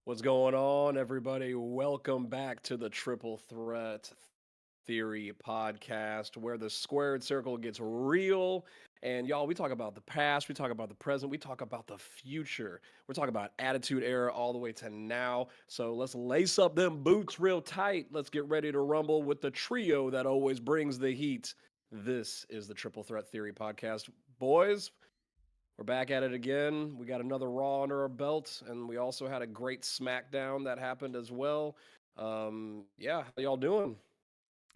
What's going on, everybody? Welcome back to the Triple Threat Theory podcast, where the squared circle gets real. And y'all, we talk about the past, we talk about the present, we talk about the future. We're talking about Attitude Era all the way to now. So let's lace up them boots real tight. Let's get ready to rumble with the trio that always brings the heat. This is the Triple Threat Theory podcast. Boys, we're back at it again. We got another Raw under our belt, and we also had a great SmackDown that happened as well. Yeah, how y'all doing?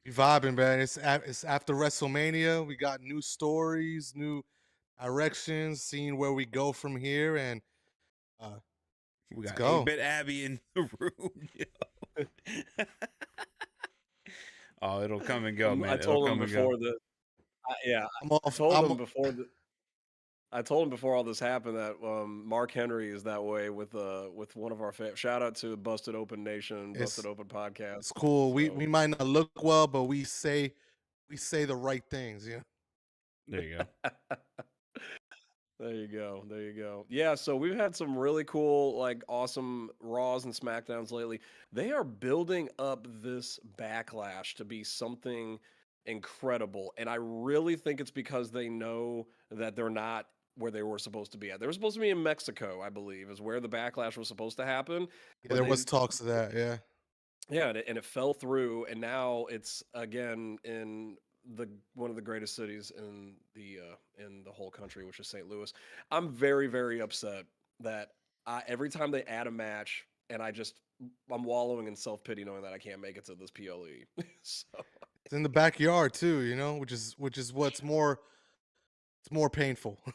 We vibing, man. It's after WrestleMania. We got new stories, new directions, seeing where we go from here, and uh, We let's got go. 8-Bit Abby in the room. Yo. Oh, it'll come and go, I man. It'll told him come and go. before the, yeah, I'm I off. told him before the, I told him before all this happened that Mark Henry is that way with one of our shout out to Busted Open Nation, Busted It's Open Podcast. it's cool. We So we might not look well, but we say the right things. Yeah. There you go. there you go. There you go. Yeah, so we've had some really cool, like awesome Raws and SmackDowns lately. They are building up this backlash to be something incredible. And I really think it's because they know that they're not where they were supposed to be at. They were supposed to be in Mexico, I believe, is where the backlash was supposed to happen. Yeah, But there was talks of that. Yeah. yeah, and it fell through, and now it's again in the one of the greatest cities in the whole country, which is St. Louis. I'm very, very upset that every time they add a match, and I'm wallowing in self pity knowing that I can't make it to this PLE. So It's in the backyard too. Which is what's more. It's more painful. yeah,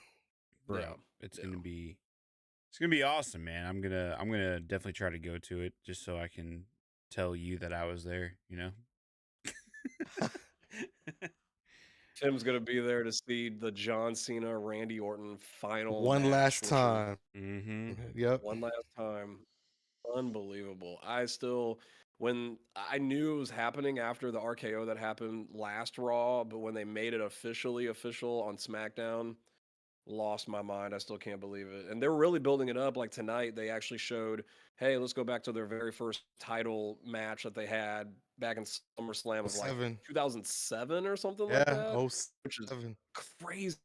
Bro, it's yeah. gonna be awesome, man. I'm gonna definitely try to go to it just so I can tell you that I was there, you know? Tim's gonna be there to see the John Cena Randy Orton final One match, last which is time. Mm-hmm. Yep. one last time. Unbelievable. When I knew it was happening after the RKO that happened last Raw, but when they made it officially official on SmackDown, lost my mind. I still can't believe it. And they're really building it up. Like tonight, they actually showed, hey, let's go back to their very first title match that they had back in SummerSlam Oh of like 07. 2007 or something like Yeah. that, Oh which is 07. crazy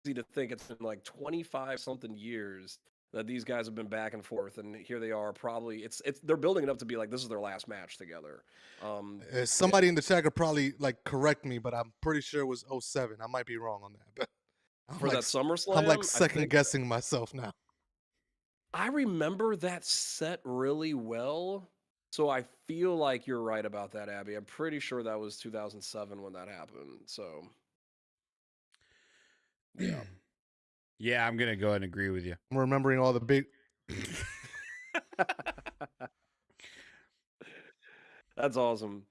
to think it's been like 25 something years that these guys have been back and forth, and here they are. Probably it's they're building it up to be like this is their last match together. Yeah, Somebody in the chat could probably like correct me, but I'm pretty sure it was 07. I might be wrong on that, but I'm for like that s- I'm like SummerSlam, I second think guessing myself now. I remember that set really well. So I feel like you're right about that, Abby. I'm pretty sure that was 2007 when that happened. So yeah. Yeah, I'm gonna go ahead and agree with you. I'm remembering all the big. That's awesome.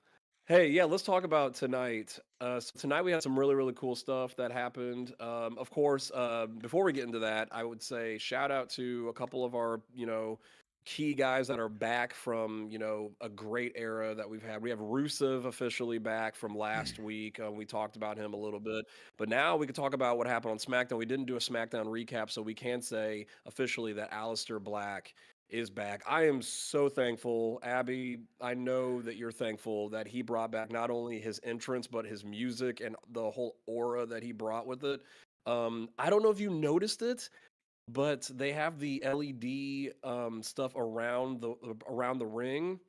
Hey, yeah, let's talk about tonight. So tonight we had some really, really cool stuff that happened. Of course, before we get into that, I would say shout out to a couple of our, key guys that are back from, a great era that we've had. We have Rusev officially back from last week. We talked about him a little bit, but now we could talk about what happened on SmackDown. We didn't do a SmackDown recap, so we can say officially that Aleister Black is back. I am so thankful. Abby, I know that you're thankful that he brought back not only his entrance, but his music and the whole aura that he brought with it. I don't know if you noticed it, but they have the LED stuff around the ring,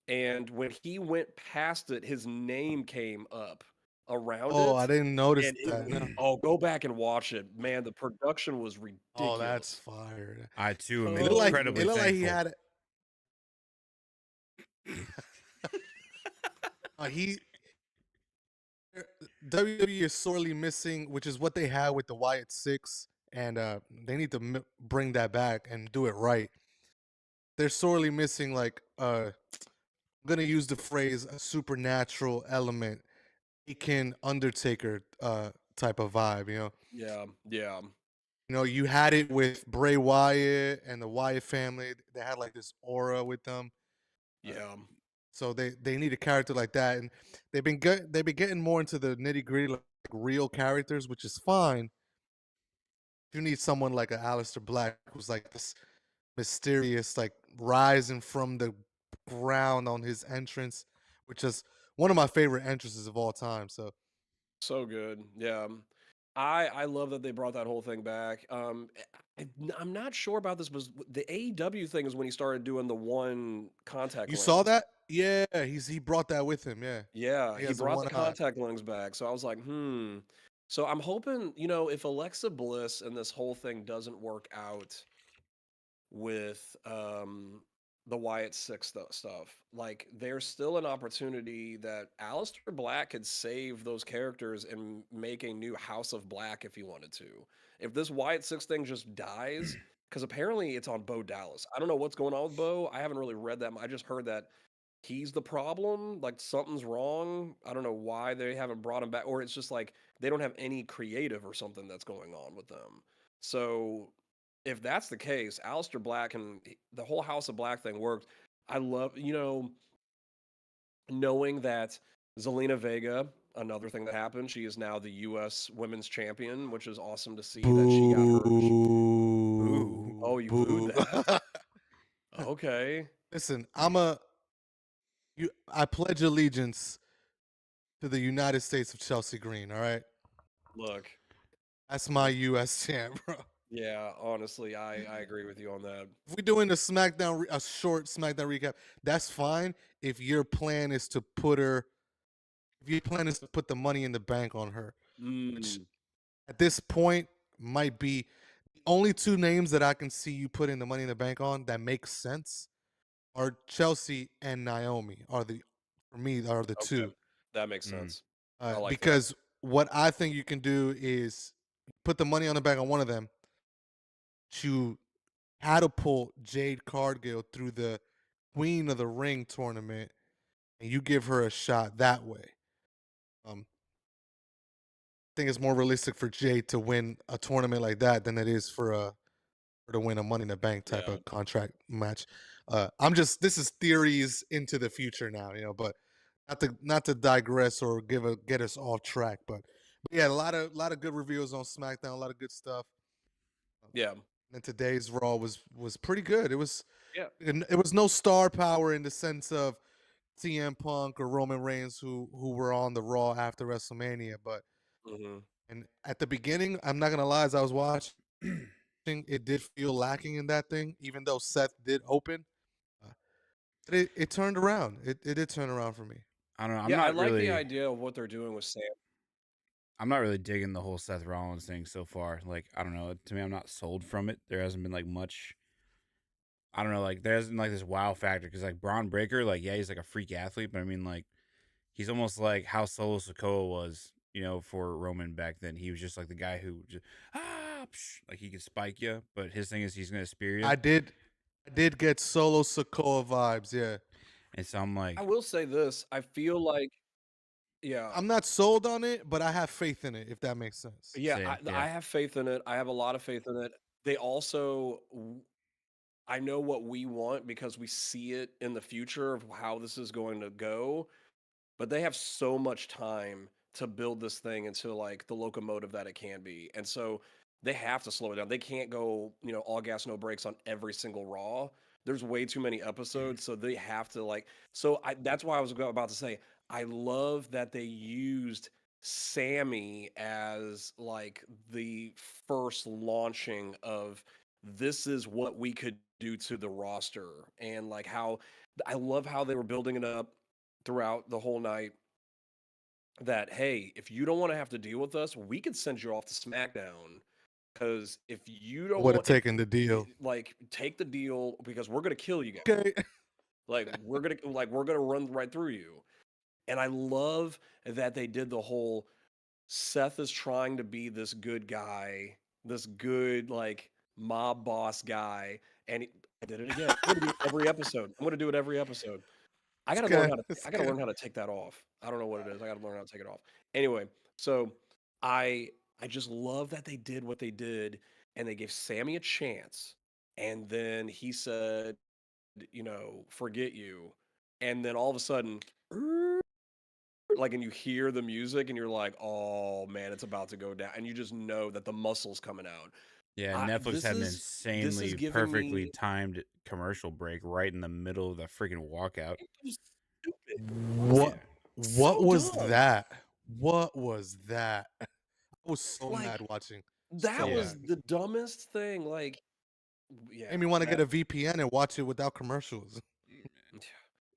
and when he went past it, his name came up around Oh, I it, didn't notice and it that. was No. oh, go back and watch it, man. The production was Oh, that's ridiculous. fire. I too am It looked like incredibly it looked like he thankful. had. He WWE is sorely missing, which is what they had with the Wyatt Six, and they need to bring that back and do it right. They're sorely missing like I'm gonna use the phrase a supernatural element, Aiken Undertaker type of vibe. Yeah, yeah, You had it with Bray Wyatt and the Wyatt family. They had like this aura with them. Uh, yeah. so they need a character like that, and they've been getting more into the nitty gritty, like real characters, which is fine. You need someone like a Aleister Black who's like this mysterious, like rising from the ground on his entrance, which is one of my favorite entrances of all time. So So good. Yeah. I love that they brought that whole thing back. I'm not sure about this, but the AEW thing is when he started doing the one contact you saw lens. that? Yeah, he brought that with him. Yeah, Yeah, he he has a brought the one eye. contact lens back. So I was like, hmm. So I'm hoping, if Alexa Bliss and this whole thing doesn't work out with the Wyatt Six stuff. Like, there's still an opportunity that Aleister Black could save those characters and make a new House of Black if he wanted to. If this Wyatt Six thing just dies, because apparently it's on Bo Dallas. I don't know what's going on with Bo. I haven't really read that. I just heard that he's the problem. Like, something's wrong. I don't know why they haven't brought him back, or it's just like they don't have any creative or something that's going on with them. So if that's the case, Aleister Black and the whole House of Black thing worked. I love, knowing that Zelina Vega, another thing that happened, she is now the U.S. Women's Champion, which is awesome to see that she got her. Ooh. Oh, you booed Boo. that? Okay. Listen, I pledge allegiance to the United States of Chelsea Green. All right, Look, that's my U.S. champ, bro. yeah, honestly, I agree with you on that. If we're doing a short SmackDown recap, that's fine. If your plan is to put the money in the bank on her, which Mm, at this point might be the only two names that I can see you putting the money in the bank on that makes sense are Chelsea and Naomi. For me are the okay, two. that makes Mm. sense. I like that. Because what I think you can do is put the money on the bank on one of them to catapult Jade Cargill through the Queen of the Ring tournament, and you give her a shot that way. I think it's more realistic for Jade to win a tournament like that than it is for her to win a Money in the Bank type Yeah, of contract match. This is theories into the future now, but not to digress or get us off track, but yeah, a lot of good reviews on SmackDown, a lot of good stuff. yeah, And today's Raw was pretty good. yeah. It was no star power in the sense of CM Punk or Roman Reigns who were on the Raw after WrestleMania, but Hmm. and at the beginning, I'm not gonna lie, as I was watching, it did feel lacking in that thing, even though Seth did open. Uh, but it turned around. It did turn around for me. I don't know. Yeah, I like the idea of what they're doing with Sam. I'm not really digging the whole Seth Rollins thing so far. Like, I don't know. To me, I'm not sold from it. There hasn't been like much. I don't know. Like, there hasn't like this wow factor because like Braun Breaker, like yeah, he's like a freak athlete, but I mean like he's almost like how Solo Sikoa was, for Roman back then. He was just like the guy who just like he could spike you, but his thing is he's gonna spear you. I did get Solo Sokoa vibes. Yeah, And so I'm I like, will say this. I feel like, yeah, I'm not sold on it, but I have faith in it. If that makes sense. yeah, same, I yeah. have faith in it. I have a lot of faith in it. They also, I know what we want because we see it in the future of how this is going to go. But they have so much time to build this thing into like the locomotive that it can be. And so they have to slow it down. They can't go, all gas, no brakes on every single Raw. There's way too many episodes, so they have to that's why I was about to say I love that they used Sammy as like the first launching of this is what we could do to the roster and like how I love how they were building it up throughout the whole night that hey, if you don't want to have to deal with us, we could send you off to SmackDown because if you I don't would have want if taken the deal. like take the deal because we're gonna kill you guys. Okay. We're gonna run right through you. And I love that they did the whole Seth is trying to be this good guy, this good like mob boss guy, and I did it again. I'm gonna do it every episode. I'm gonna do it every episode. I It's gotta learn good. how to It's I gotta good. learn how to take that off. I don't know what it is. I gotta learn how to take it off. Anyway, so I I just love that they did what they did and they gave Sammy a chance. And then he said, forget you. And then all of a sudden, like, and you hear the music and you're like, oh man, it's about to go down. And you just know that the muscle's coming out. Yeah, I Netflix this had an is insanely giving perfectly me timed commercial break right in the middle of the freaking walkout. it was stupid. What Yeah. what So was dumb. that? What was that? I was so mad Like watching. that So Yeah. was mad. the dumbest thing. Like, Made yeah, me want to get that a VPN and watch it without commercials.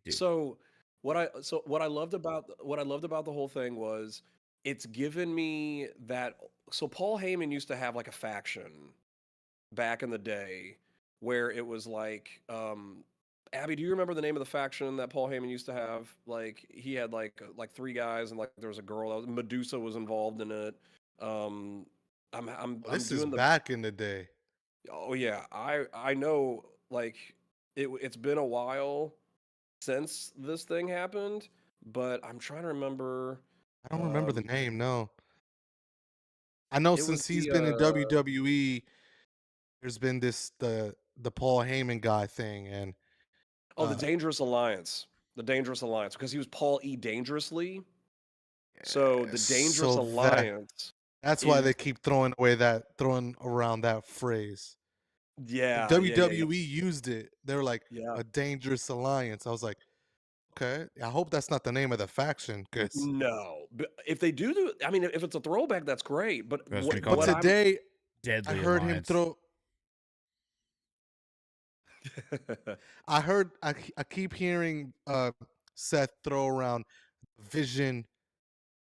Dude. So what I loved about the whole thing was it's given me that. So Paul Heyman used to have like a faction back in the day where it was like Abby, do you remember the name of the faction that Paul Heyman used to have? Like he had like three guys and like there was a girl that was, Medusa was involved in it. Um Oh, I'm this is doing the back in the day. oh yeah, I know like it's been a while since this thing happened, but I'm trying to remember. I don't remember the Um, name. No, I know it was since he's the been in WWE, there's been the Paul Heyman guy thing, and oh, the uh, Dangerous Alliance, because he was Paul E. Dangerously. So the Dangerous so Alliance that's why is they keep throwing around that phrase. yeah, WWE used it. They were like yeah. a dangerous alliance. I was like, okay, I hope that's not the name of the faction, because. No, but if they do, I mean, if it's a throwback, that's great. But I was gonna But call what it I'm today I Deadly heard him Alliance. throw. I keep hearing Seth throw around vision,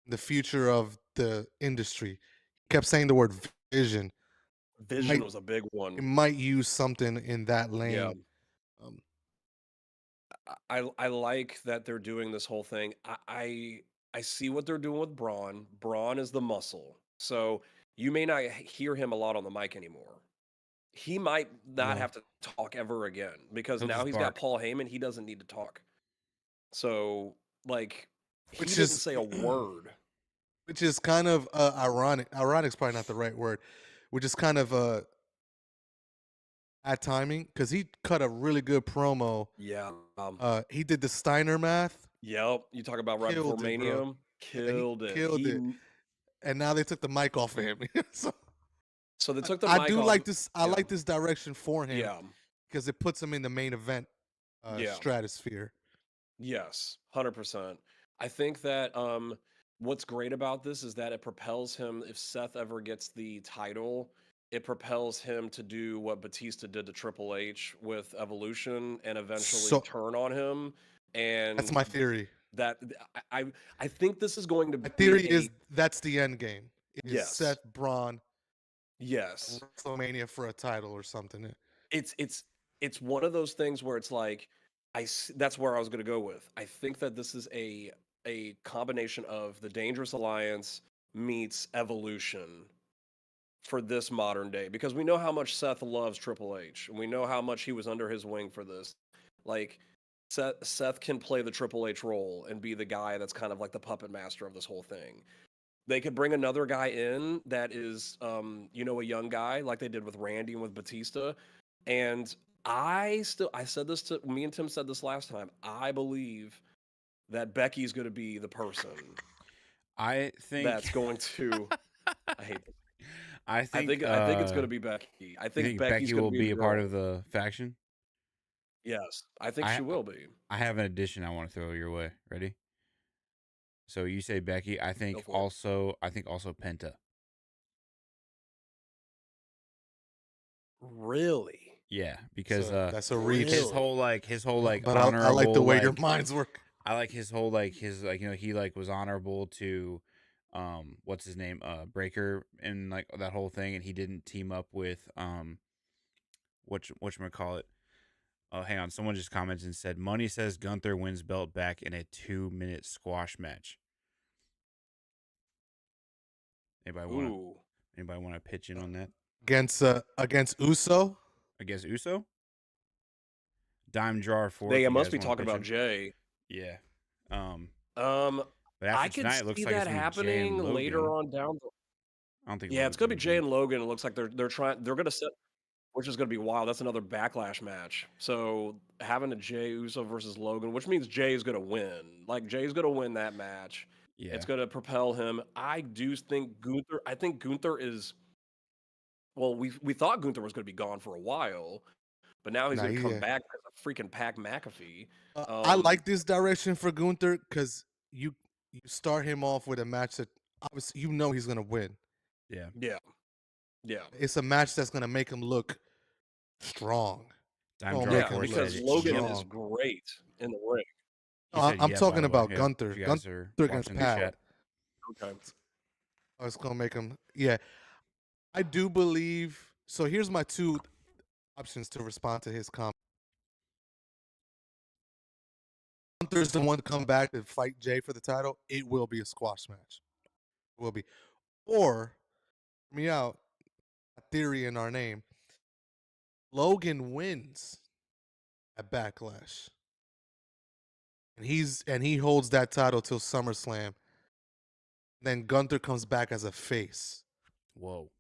the future of the industry. He kept saying the word vision. Vision Might was a big It one. might use something in that Yeah, lane. Um, I like that they're doing this whole thing. I see what they're doing with Braun. Braun is the muscle, so you may not hear him a lot on the mic anymore. He might not no, have to talk ever again because He'll now just he's got bark. Paul Heyman. He doesn't need to talk. So like he which didn't is say a word. which is kind of ironic. Ironic's probably not the right word. Which is kind of at timing, because he cut a really good promo. Yeah. He did the Steiner math, Yep. You talk about right before killed it, bro. Mania. Yeah, he Killed it. killed it. And now they took the mic off of him. So So they took the I mic do off. like this. I Yeah. like this direction for him, Yeah. because it puts him in the main event Yeah. stratosphere. Yes, 100%. I think that what's great about this is that it propels him if Seth ever gets the title, it propels him to do what Batista did to Triple H with Evolution and eventually So turn on him that's and my theory. that I think this is going to My be theory a is that's the end game. Is yes. Seth Braun Yes. WrestleMania for a title or something? It's one of those things where it's like that's where I was going to go with. I think that this is a combination of the Dangerous Alliance meets Evolution for this modern day because we know how much Seth loves Triple H and we know how much he was under his wing for this. Like Seth can play the Triple H role and be the guy that's kind of like the puppet master of this whole thing. They could bring another guy in that is, a young guy like they did with Randy and with Batista. And I said this to me and Tim said this last time. I believe that Becky's going to be the person I think that's going to. I hate. This. I think I think it's going to be Becky. I you think think Becky's Becky going to will be the be a part girl. of the faction? Yes, I think I she will be. I have an addition I want to throw your way. Ready? So you say Becky, Go for it. I think also Penta. Really, Yeah, because So that's a reach. his whole like But I like the honorable way your like minds work. I like his whole like his like he like was honorable to what's his name Breaker and like that whole thing, and he didn't team up with call it. Oh, hang on. Someone just commented and said Money says Gunther wins belt back in a 2-minute squash match. Anybody want to ooh, pitch in on that Against Uso. against Uso? Dime jar four if they you must guys be want to talking pitch about in. Jay. Yeah. Um, Um, but I after could tonight, it looks see like it's that gonna be Jay and happening later Logan. on down the. I don't think Yeah, it's Logan's gonna gonna be be Jay good. and Logan. It looks like they're gonna set, which is gonna be wild. That's another backlash match. So having a Jay Uso versus Logan, which means Jay is gonna win. Like Jay's gonna win that match. Yeah. It's gonna propel him. I do think Gunther. I think Gunther is Well, we thought Gunther was going to be gone for a while, but now he's Nah, going to come yeah. back as a freaking Pac McAfee. I like this direction for Gunther because you start him off with a match that obviously he's gonna win. Yeah. Yeah, yeah, It's a match that's gonna make him look strong. Dime Gonna Draw make yeah. him Force look Because said Logan is strong. great in the ring. he No, said I'm yeah, by talking the way. about Yeah, Gunther. if you guys are Gunther against watching the Pat. chat. Okay. It's gonna make him. Yeah, I do believe. So here's my two options to respond to his comment. Gunther's the one to come back and fight Jay for the title. It will be a squash match. It will be. Or, hear me out. A theory in our name. Logan wins at Backlash, and he holds that title till SummerSlam. Then Gunther comes back as a face. Whoa.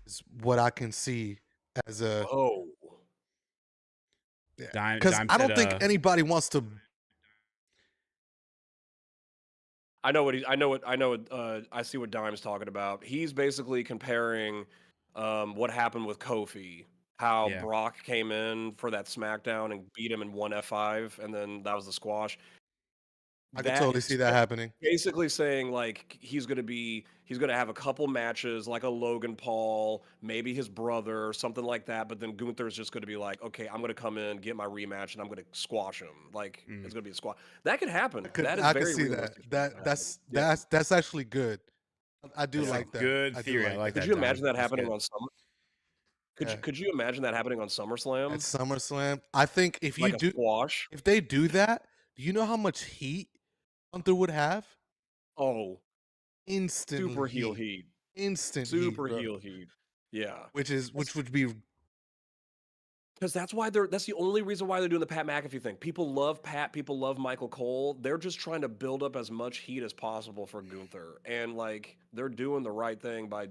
Is what I can see as a. Oh, Yeah. Because I don't think anybody wants to. I know what I see what Dime's talking about. He's basically comparing what happened with Kofi, how Yeah. Brock came in for that SmackDown and beat him in one F5, and then that was the squash. I could totally see that happening. Basically saying like he's gonna have a couple matches like a Logan Paul, maybe his brother, something like that. But then Gunther's just gonna be like, okay, I'm gonna come in, get my rematch, and I'm gonna squash him. Like it's gonna be a squash. That could happen. That is I very could see realistic. that's actually good. I do That's like a that. good theory. I like Could that. you imagine that That's happening good. on Summer? Yeah. Could you imagine that happening on SummerSlam? At SummerSlam? I think if you Like a do, squash? if they do that, do you know how much heat Gunther would have? Oh, Instantly super heel heat. Instant Super heat, bro. heel heat. Yeah. Which would be Because that's the only reason why they're doing the Pat McAfee thing. People love Pat, people love Michael Cole. They're just trying to build up as much heat as possible for Gunther. And like they're doing the right thing by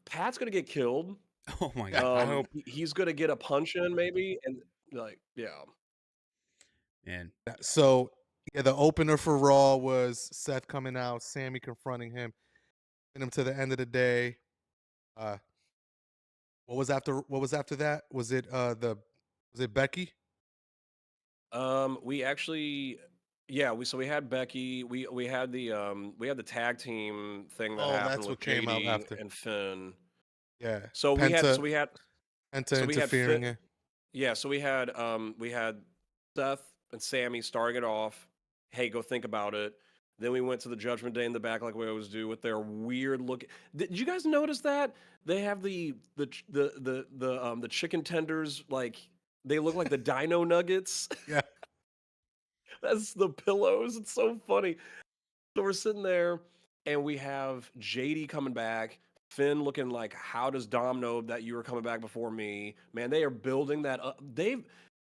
Pat's gonna get killed. Oh my god. I hope He's gonna get a punch in maybe, and like yeah. man. so. Yeah, the opener for Raw was Seth coming out, Sammy confronting him, and him to the end of the day. What was after that? Was it Becky? We actually we had Becky. We had the tag team thing that Oh, happened that's with what came out JD after. and Finn. Yeah, So we had Penta interfering. Finn. Yeah, so we had Seth and Sammy starting it off. Hey, go think about it. Then we went to the Judgment Day in the back like we always do with their weird look. Did you guys notice that they have the chicken tenders like they look like the Dino Nuggets? Yeah, That's the pillows. It's so funny. So we're sitting there and we have JD coming back. Finn looking like, how does Dom know that you were coming back before me? Man, they are building that up.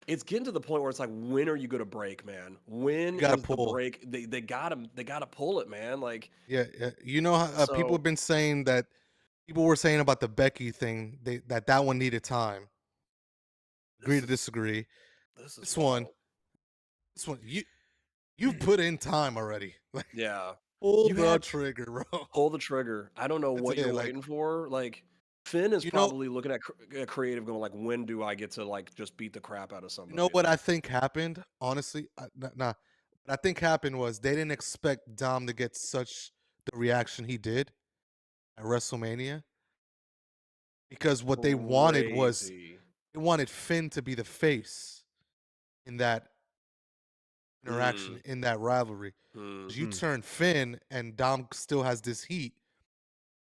It's getting to the point where it's like, when are you gonna break, man? When gotta is the pull. break? They gotta pull it, man. Like Yeah. You know how people have been saying that. People were saying about the Becky thing. That one needed time. Agree to disagree. This one, you've put in time already. Like, yeah. pull You the had trigger, bro. pull the trigger. I don't know That's what it, you're like- waiting for. Like Finn is You know- probably looking at creative, going like, when do I get to like just beat the crap out of somebody? You know what I think happened? Honestly, what I think happened was they didn't expect Dom to get such the reaction he did at WrestleMania because what they wanted was Crazy. they wanted Finn to be the face in that interaction, in that rivalry. 'Cause you turn Finn and Dom still has this heat.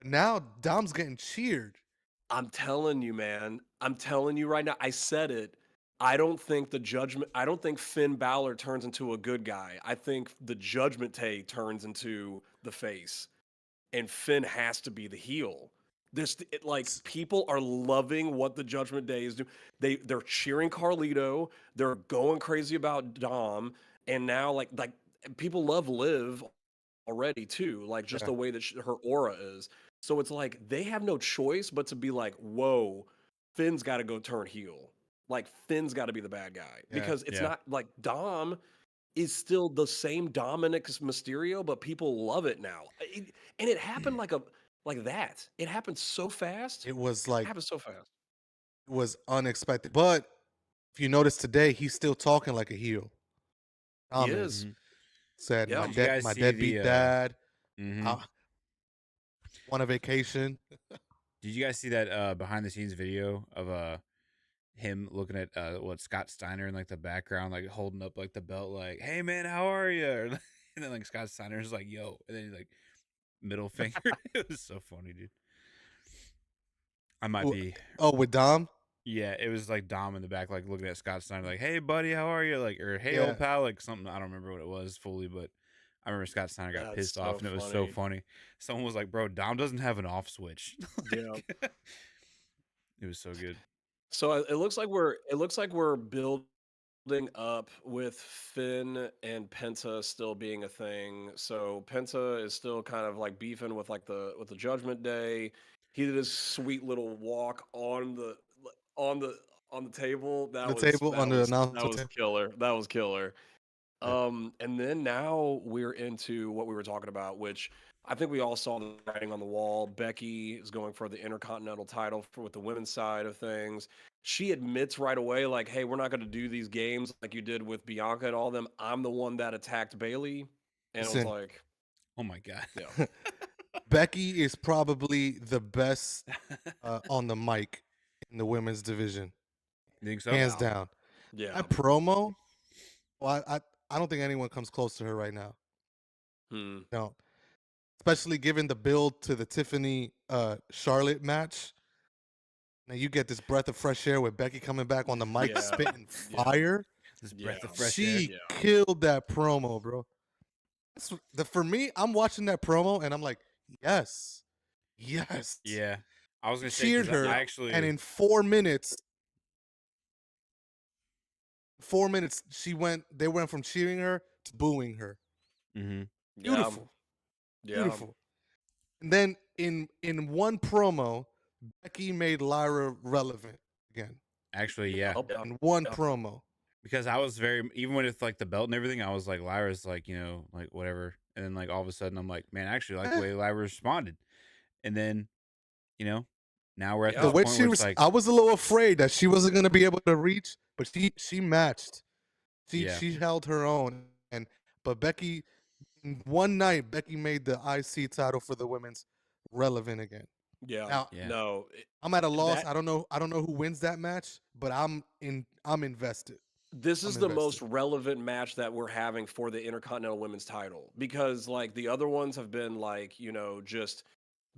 Now Dom's getting cheered. I'm telling you, man. I'm telling you right now. I said it. I don't think Finn Balor turns into a good guy. I think the Judgment Day turns into the face, and Finn has to be the heel. People are loving what the Judgment Day is doing. They're cheering Carlito. They're going crazy about Dom, and now like people love Liv already too. Like just Yeah. the way that her aura is. So it's like they have no choice but to be like, whoa, Finn's got to go turn heel. Like Finn's got to be the bad guy because it's not like Dom is still the same Dominic Mysterio, but people love it now. And it happened like that. It happened so fast. It was It like happened so fast. it was unexpected. But if you notice today, he's still talking like a heel. He Tom is. is Mhm. said Yeah. Did you guys my see deadbeat dad. mhm. I want a vacation. Did you guys see that behind the scenes video of him looking at what Scott Steiner in like the background, like holding up like the belt, like, "Hey man, how are you?" And then like Scott Steiner's like, "Yo," and then he's like middle finger. It was so funny, dude. I might Who- be. Oh, with Dom? Yeah, it was like Dom in the back, like looking at Scott Steiner, like, "Hey buddy, how are you?" Like, or "Hey Yeah. old pal," like something. I don't remember what it was fully, but I remember Scott Steiner got That's pissed off, so and it was so funny. funny. Someone was like, "Bro, Dom doesn't have an off switch." Yeah. It was so good. So it looks like we're building up with Finn and Penta still being a thing. So Penta is still kind of like beefing with like the Judgment Day. He did his sweet little walk on the on the table. On That the was table, that on the was that announcer was table. killer. That was killer. Yeah. And then now we're into what we were talking about, which I think we all saw the writing on the wall. Becky is going for the Intercontinental title with the women's side of things. She admits right away, like, hey, we're not going to do these games like you did with Bianca and all them. I'm the one that attacked Bailey. And it was Listen, like, Oh my god. yeah, Becky is probably the best on the mic in the women's division, You think so? hands yeah, down. yeah. That promo, well, I don't think anyone comes close to her right now. Hmm. No, especially given the build to the Tiffany Charlotte match. Now you get this breath of fresh air with Becky coming back on the mic, Yeah, spitting yeah, fire. This yeah, breath of fresh air. She yeah. killed that promo, bro. For me, I'm watching that promo and I'm like, yes, yes. Yeah. I was gonna say Cheered because her, I Yeah. actually and in 4 minutes, they went from cheering her to booing her. hmm Yeah. Beautiful, Yeah. beautiful. And then in one promo, Becky made Lyra relevant again. actually, yeah. Oh, yeah. In one Yeah. promo. Because I was very even when it's like the belt and everything, I was like Lyra's like, like whatever. And then like all of a sudden I'm like, man, I actually like the way Lyra responded. And then, now we're at Yeah. The this way point where it's like, I was a little afraid that she wasn't gonna be able to reach, but she matched. yeah. She held her own, but Becky, in one night, Becky made the IC title for the women's relevant again. Yeah. Now Yeah. No, I'm at a loss. that I don't know who wins that match, but I'm invested. this I'm is the most invested. relevant match that we're having for the Intercontinental Women's title because like the other ones have been like, just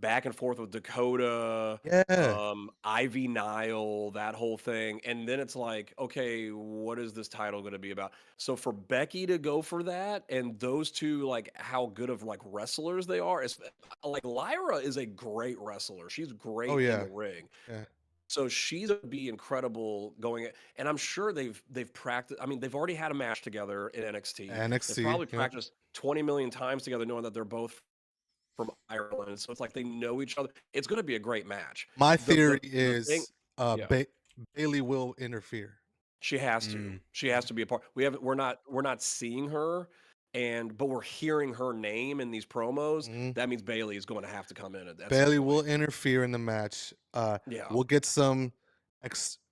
back and forth with Dakota, Yeah. Ivy Nile, that whole thing. And then it's like, okay, what is this title going to be about? So for Becky to go for that and those two, like how good of like wrestlers they are, is like Lyra is a great wrestler. She's Oh great in yeah. the ring. Yeah. So she's gonna be incredible and I'm sure they've practiced. I mean, they've already had a match together in NXT. They've NXT. probably Yep. practiced 20 million times together, knowing that they're both from Ireland. So it's like they know each other. It's gonna be a great match. My The theory the the thing, is yeah, Bailey will interfere. she has to. Mm, She has to be a part. We're not seeing her, but we're hearing her name in these promos. Mhm. That means Bailey is going to have to come in at some Bailey will point. interfere in the match. Yeah, We'll get some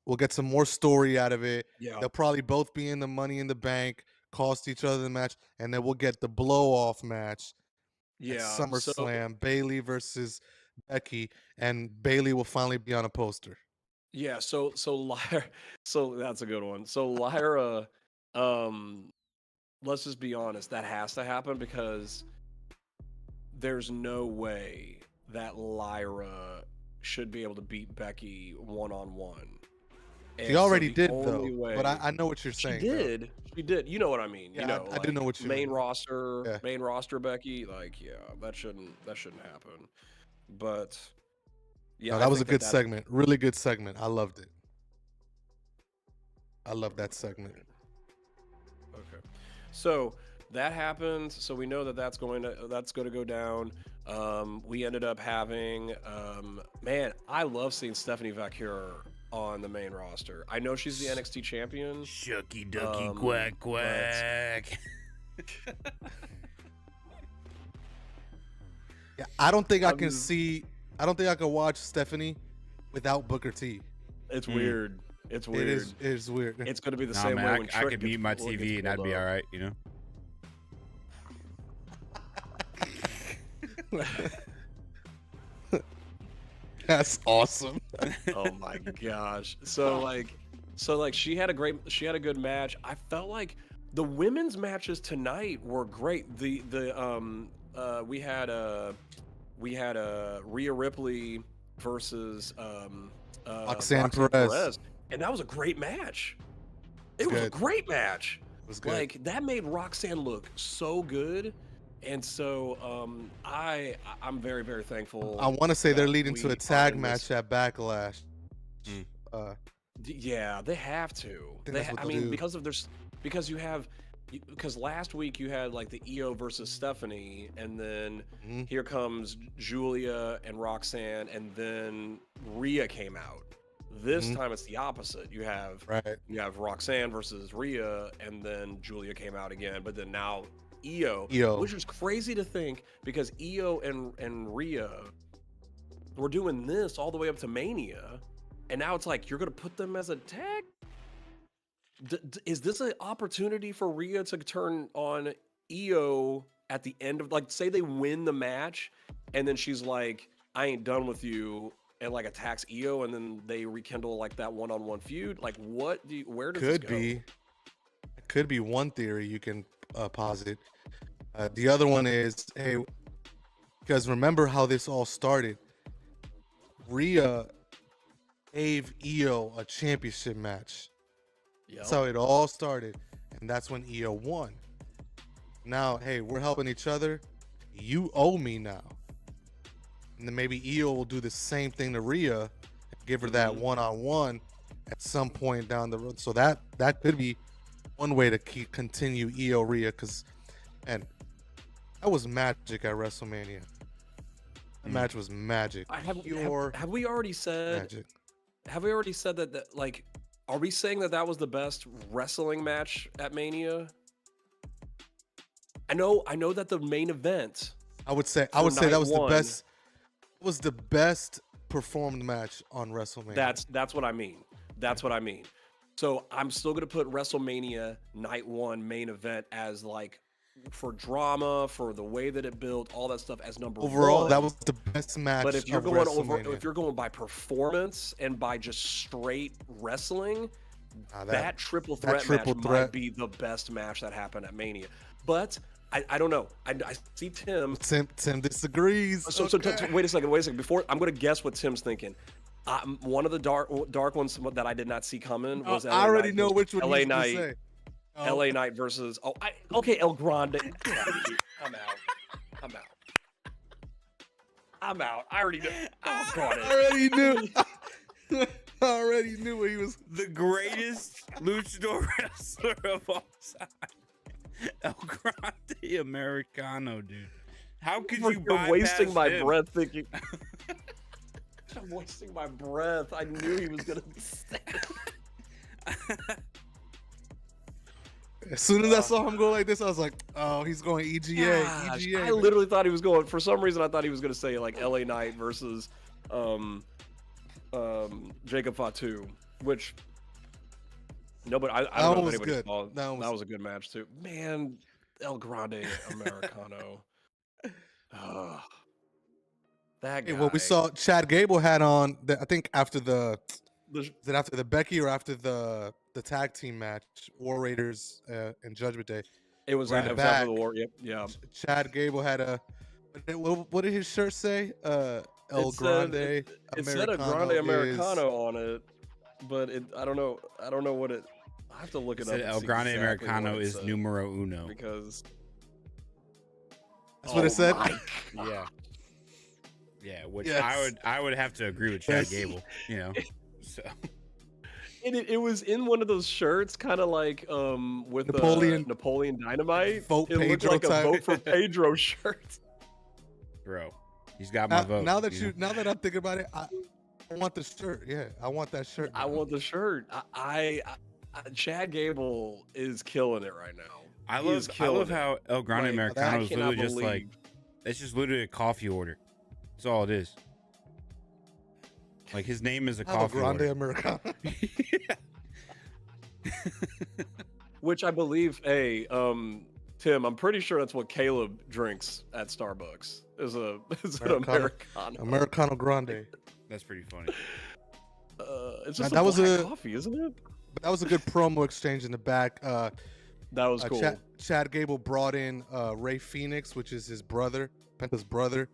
we'll get some more story out of it. yeah, They'll probably both be in the Money in the Bank, cost each other the match, and then we'll get the blow off match at yeah. So SummerSlam, Bailey versus Becky, and Bailey will finally be on a poster. yeah, so Lyra, so that's a good one. So Lyra, um, let's just be honest, that has to happen because there's no way that Lyra should be able to beat Becky one on one. She And so already the did only though, way but I know what you're she saying though. did, she did. You know what I mean? Yeah, I do know like what you main mean. roster, Yeah. main roster Becky. Like, yeah, that shouldn't happen. But yeah, No, I that was a think that good that segment. Really good segment. I loved it. I love that segment. Okay. So that happened. So we know that that's going to go down. We ended up having man, I love seeing Stephanie Vaquer on the main roster. I know she's the NXT champion. shucky ducky Um, quack but quack. Yeah, I don't think I I'm can just- see. I don't think I can watch Stephanie without Booker T. It's Mm. weird. It's weird. It is weird. It's gonna be the Nah, same man, way when I Trick could gets mute my pulled- gets TV and I'd pulled be up. all right, you know. That's awesome. Oh my gosh. So like she had a good match. I felt like the women's matches tonight were great. We had Rhea Ripley versus Roxanne Perez. and that was a great match. It It's was a good. great match. It was good. Like that made Roxanne look so good. And so I'm very, very thankful. I want to say they're that leading to we a are tag in match this- at Backlash. Mm. Yeah, they have to. think that's what I they'll mean, do. because last week you had like the EO versus Stephanie, and then Mhm. here comes Julia and Roxanne, and then Rhea came out. This Mhm. time it's the opposite. You have Right. Roxanne versus Rhea, and then Julia came out again, but then now EO, EO. which is crazy to think because EO and Rhea were doing this all the way up to Mania, and now it's like you're gonna put them as a tag. Is this an opportunity for Rhea to turn on EO at the end of, like, say they win the match, and then she's like, "I ain't done with you," and like attacks EO, and then they rekindle like that one-on-one feud? Like, where does this Could go? be. Could be one theory you can posit. The other one is, hey, because remember how this all started. Rhea gave EO a championship match. Yep. That's how it all started, and that's when EO won. Now, hey, we're helping each other. You owe me now. And then maybe EO will do the same thing to Rhea, and give her that Mhm. one-on-one at some point down the road. So that could be one way to continue EO Rhea, because, and that was magic at WrestleMania. That match was magic. Pure Have we already said? magic. Have we already said that? Like, are we saying that was the best wrestling match at Mania? I know that the main event. I would say for that night was one- the best. Was the best performed match on WrestleMania. That's what I mean. That's what I mean. So I'm still gonna put WrestleMania Night 1 main event as, like, for drama, for the way that it built, all that stuff, as number Overall, one. that was the best match. But if you're of going over, WrestleMania. if you're going by performance and by just straight wrestling, that triple threat triple match threat- might be the best match that happened at Mania. But I don't know. I see Tim. Tim disagrees. So Okay. wait a second. Before, I'm going to guess what Tim's thinking. One of the dark ones that I did not see coming was LA I already Knight know versus- which one LA he's gonna Knight. say. Oh, LA Knight versus okay, El Grande. Get out of here. I'm out. I already know. Oh, got I already knew. I already knew what he was. The greatest luchador wrestler of all time, El Grande Americano, dude. How could you You're wasting bypass my him? breath thinking. I'm wasting my breath. I knew he was gonna say it. As soon as I saw him go like this, I was like, "Oh, he's going EGA." Gosh, EGA. I literally thought he was going. For some reason, I thought he was gonna say like LA Knight versus Jacob Fatu, which no, but I That don't know one if was anybody good. saw it. That one That was- was a good match too. Man, El Grande Americano. Ugh. That guy. Hey, what we saw, Chad Gable had on. I think after the The- is it after the Becky or after the tag team match, War Raiders and Judgment Day. It was We're in the after back. the war. Yep. Yeah. Chad Gable had a. What did his shirt say? El It said- Grande. It said a Grande Americano on it, but I don't know what it. I have to look it up. Said and El see Grande exactly what Americano it is said, numero uno. because That's what it said. my Yeah. Yeah, which Yes. I would have to agree with Chad Yes. Gable, you know. So And it was in one of those shirts, kind of like with Napoleon Dynamite. Vote It looked Pedro like a type. vote for Pedro shirt. bro, he's got my vote. Now that you know? now that I'm thinking about it, I want the shirt. Yeah, I want that shirt. I now. want the shirt. Chad Gable is killing it right now. I He is love killing it. how El Grande Like, Americano I is cannot literally just like believe- It's just literally a coffee order. That's all it is. Like his name is a Have a coffee grande order. Americano. Which I believe, hey, Tim, I'm pretty sure that's what Caleb drinks at Starbucks. Is an Americano. Americano grande. That's pretty funny. It's just that was black a- coffee, isn't it? But that was a good promo exchange in the back. That was cool. Chad Gable brought in Ray Phoenix, which is his brother, Penta's brother.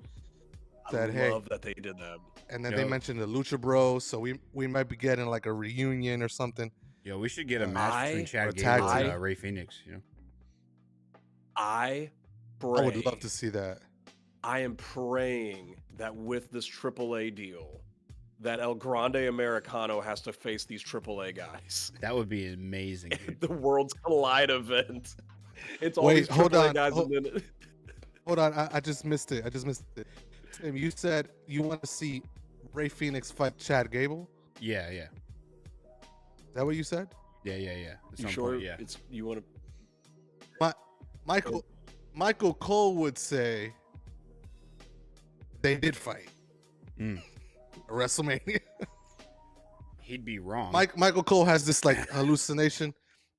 Said, I hey, love that they did that. and then they mentioned the Lucha Bros, so we might be getting like a reunion or something. Yo, we should get a match between or Chad tag Gable and team. Ray Phoenix. You know, I pray. I would love to see that. I am praying that with this AAA deal, that El Grande Americano has to face these AAA guys. that would be amazing. Dude. The Worlds Collide event. It's all Wait, these hold AAA on, guys. hold- And then Hold on, I just missed it. Tim, you said you want to see Ray Phoenix fight Chad Gable? Yeah. Is that what you said? Yeah. At you some sure point, yeah. it's you want to? Michael Cole would say they did fight Mm. at WrestleMania. He'd be wrong. Michael Cole has this like hallucination.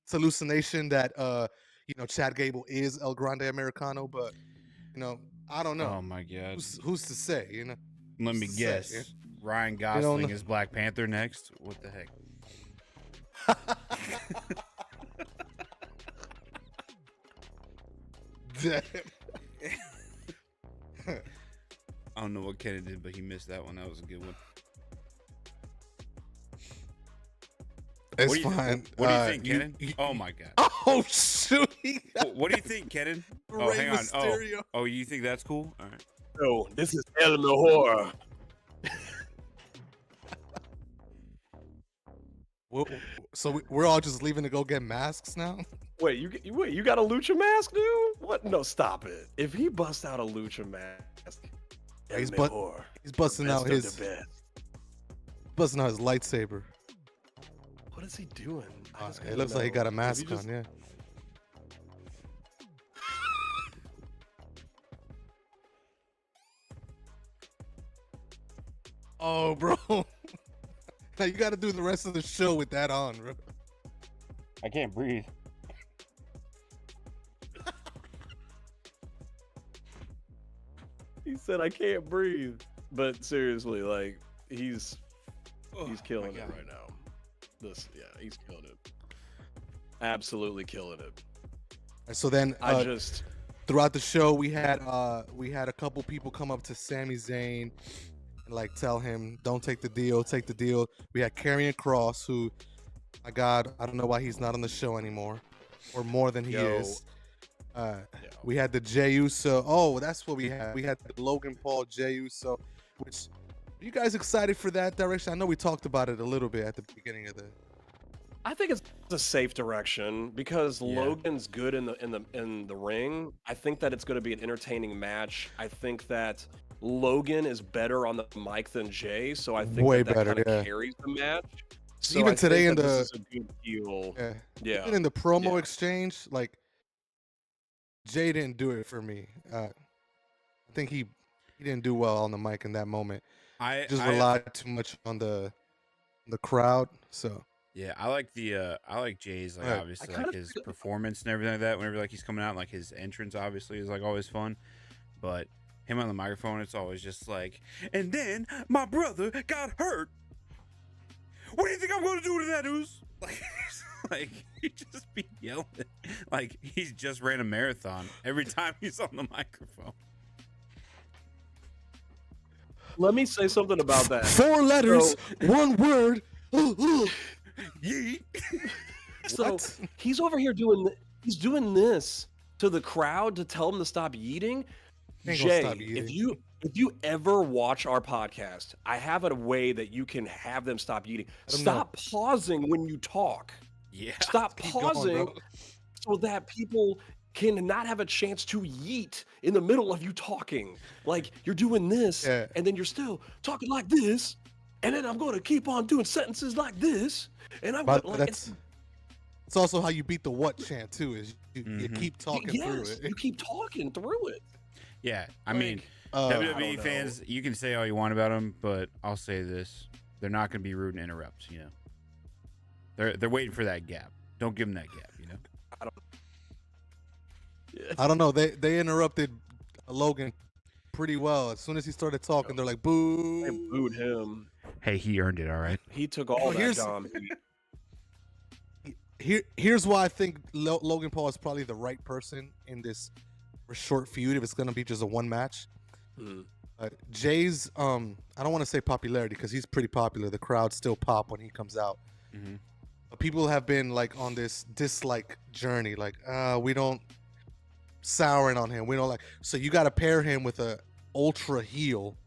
It's hallucination that Chad Gable is El Grande Americano, but I don't know. Oh my god. Who's to say? Let me who's to say, guess. yeah? Ryan don't Gosling know. is Black Panther next. What the heck? I don't know what Kenny did, but he missed that one. That was a good one. It's What do you- fine. What do you think, Kenny? Oh my god. Oh shoot! What do you think, Kenny? Oh, Rey hang on. Mysterio. Oh, you think that's cool? All right. No, this is El Mejor. So we're all just leaving to go get masks now? Wait, you got a lucha mask, dude? What? No, stop it. If he busts out a lucha mask, El He's Mejor, busting best out of his the best. lightsaber. What is he doing? I just It gotta looks like he know. got a If mask just- on, yeah. Oh, bro. Now you got to do the rest of the show with that on, bro. I can't breathe. He said, "I can't breathe." But seriously, like he's killing it right now. He's killing it. Absolutely killing it. And so then I just throughout the show we had a couple people come up to Sami Zayn and like tell him, don't take the deal, take the deal. We had Karrion Kross, who, my God, I don't know why he's not on the show anymore, or more than he is. We had the Jey Uso. Oh, that's what we had. We had the Logan Paul, Jey Uso. Which, are you guys excited for that direction? I know we talked about it a little bit at the beginning of the. I think it's a safe direction because Yeah. Logan's good in the ring. I think that it's going to be an entertaining match. I think that Logan is better on the mic than Jay, so I think Way that better, kind of yeah. carries the match. So Even I today think in that the- this is a good deal. Yeah. Yeah. Even in the promo Yeah. exchange, like Jay didn't do it for me. I think he didn't do well on the mic in that moment. I Just relied too much on the crowd. So Yeah, I like Jay's like Right. obviously I kinda like his feel- performance and everything like that. Whenever like he's coming out, like his entrance obviously is like always fun, but him on the microphone, it's always just like, and then my brother got hurt. What do you think I'm going to do to that, news? Like he just be yelling like he's just ran a marathon every time he's on the microphone. Let me say something about that. 4 letters, 1 word. Yeet. So What? he's over here doing this to the crowd to tell them to stop eating. Ain't gonna Jay, stop eating. if you ever watch our podcast, I have a way that you can have them stop eating. Let 'em Stop pausing when you talk. Yeah. Stop Keep going, pausing bro. so that people can not have a chance to yeet in the middle of you talking. Like you're doing this, Yeah. and then you're still talking like this, and then I'm going to keep on doing sentences like this, and I'm But like, that's it's also how you beat the what chant too. Is you Mhm. keep talking through yes, it. you keep talking through it. Yeah, I mean, I WWE don't fans, you can say all you want about them, but I'll say this: they're not going to be rude and interrupt. You know, they're waiting for that gap. Don't give them that gap. You know. I don't know. They interrupted Logan pretty well. As soon as he started talking, they're like, "Boo!" They booed him. Hey, he earned it. All right. He took all Well, that here's- Dom heat. Here's why I think Logan Paul is probably the right person in this short feud if it's gonna be just a one match. Mm. Jay's I don't want to say popularity because he's pretty popular. The crowd still pop when he comes out. Mm-hmm. But people have been like on this dislike journey, like we don't souring on him. We don't like. So you got to pair him with a ultra heel.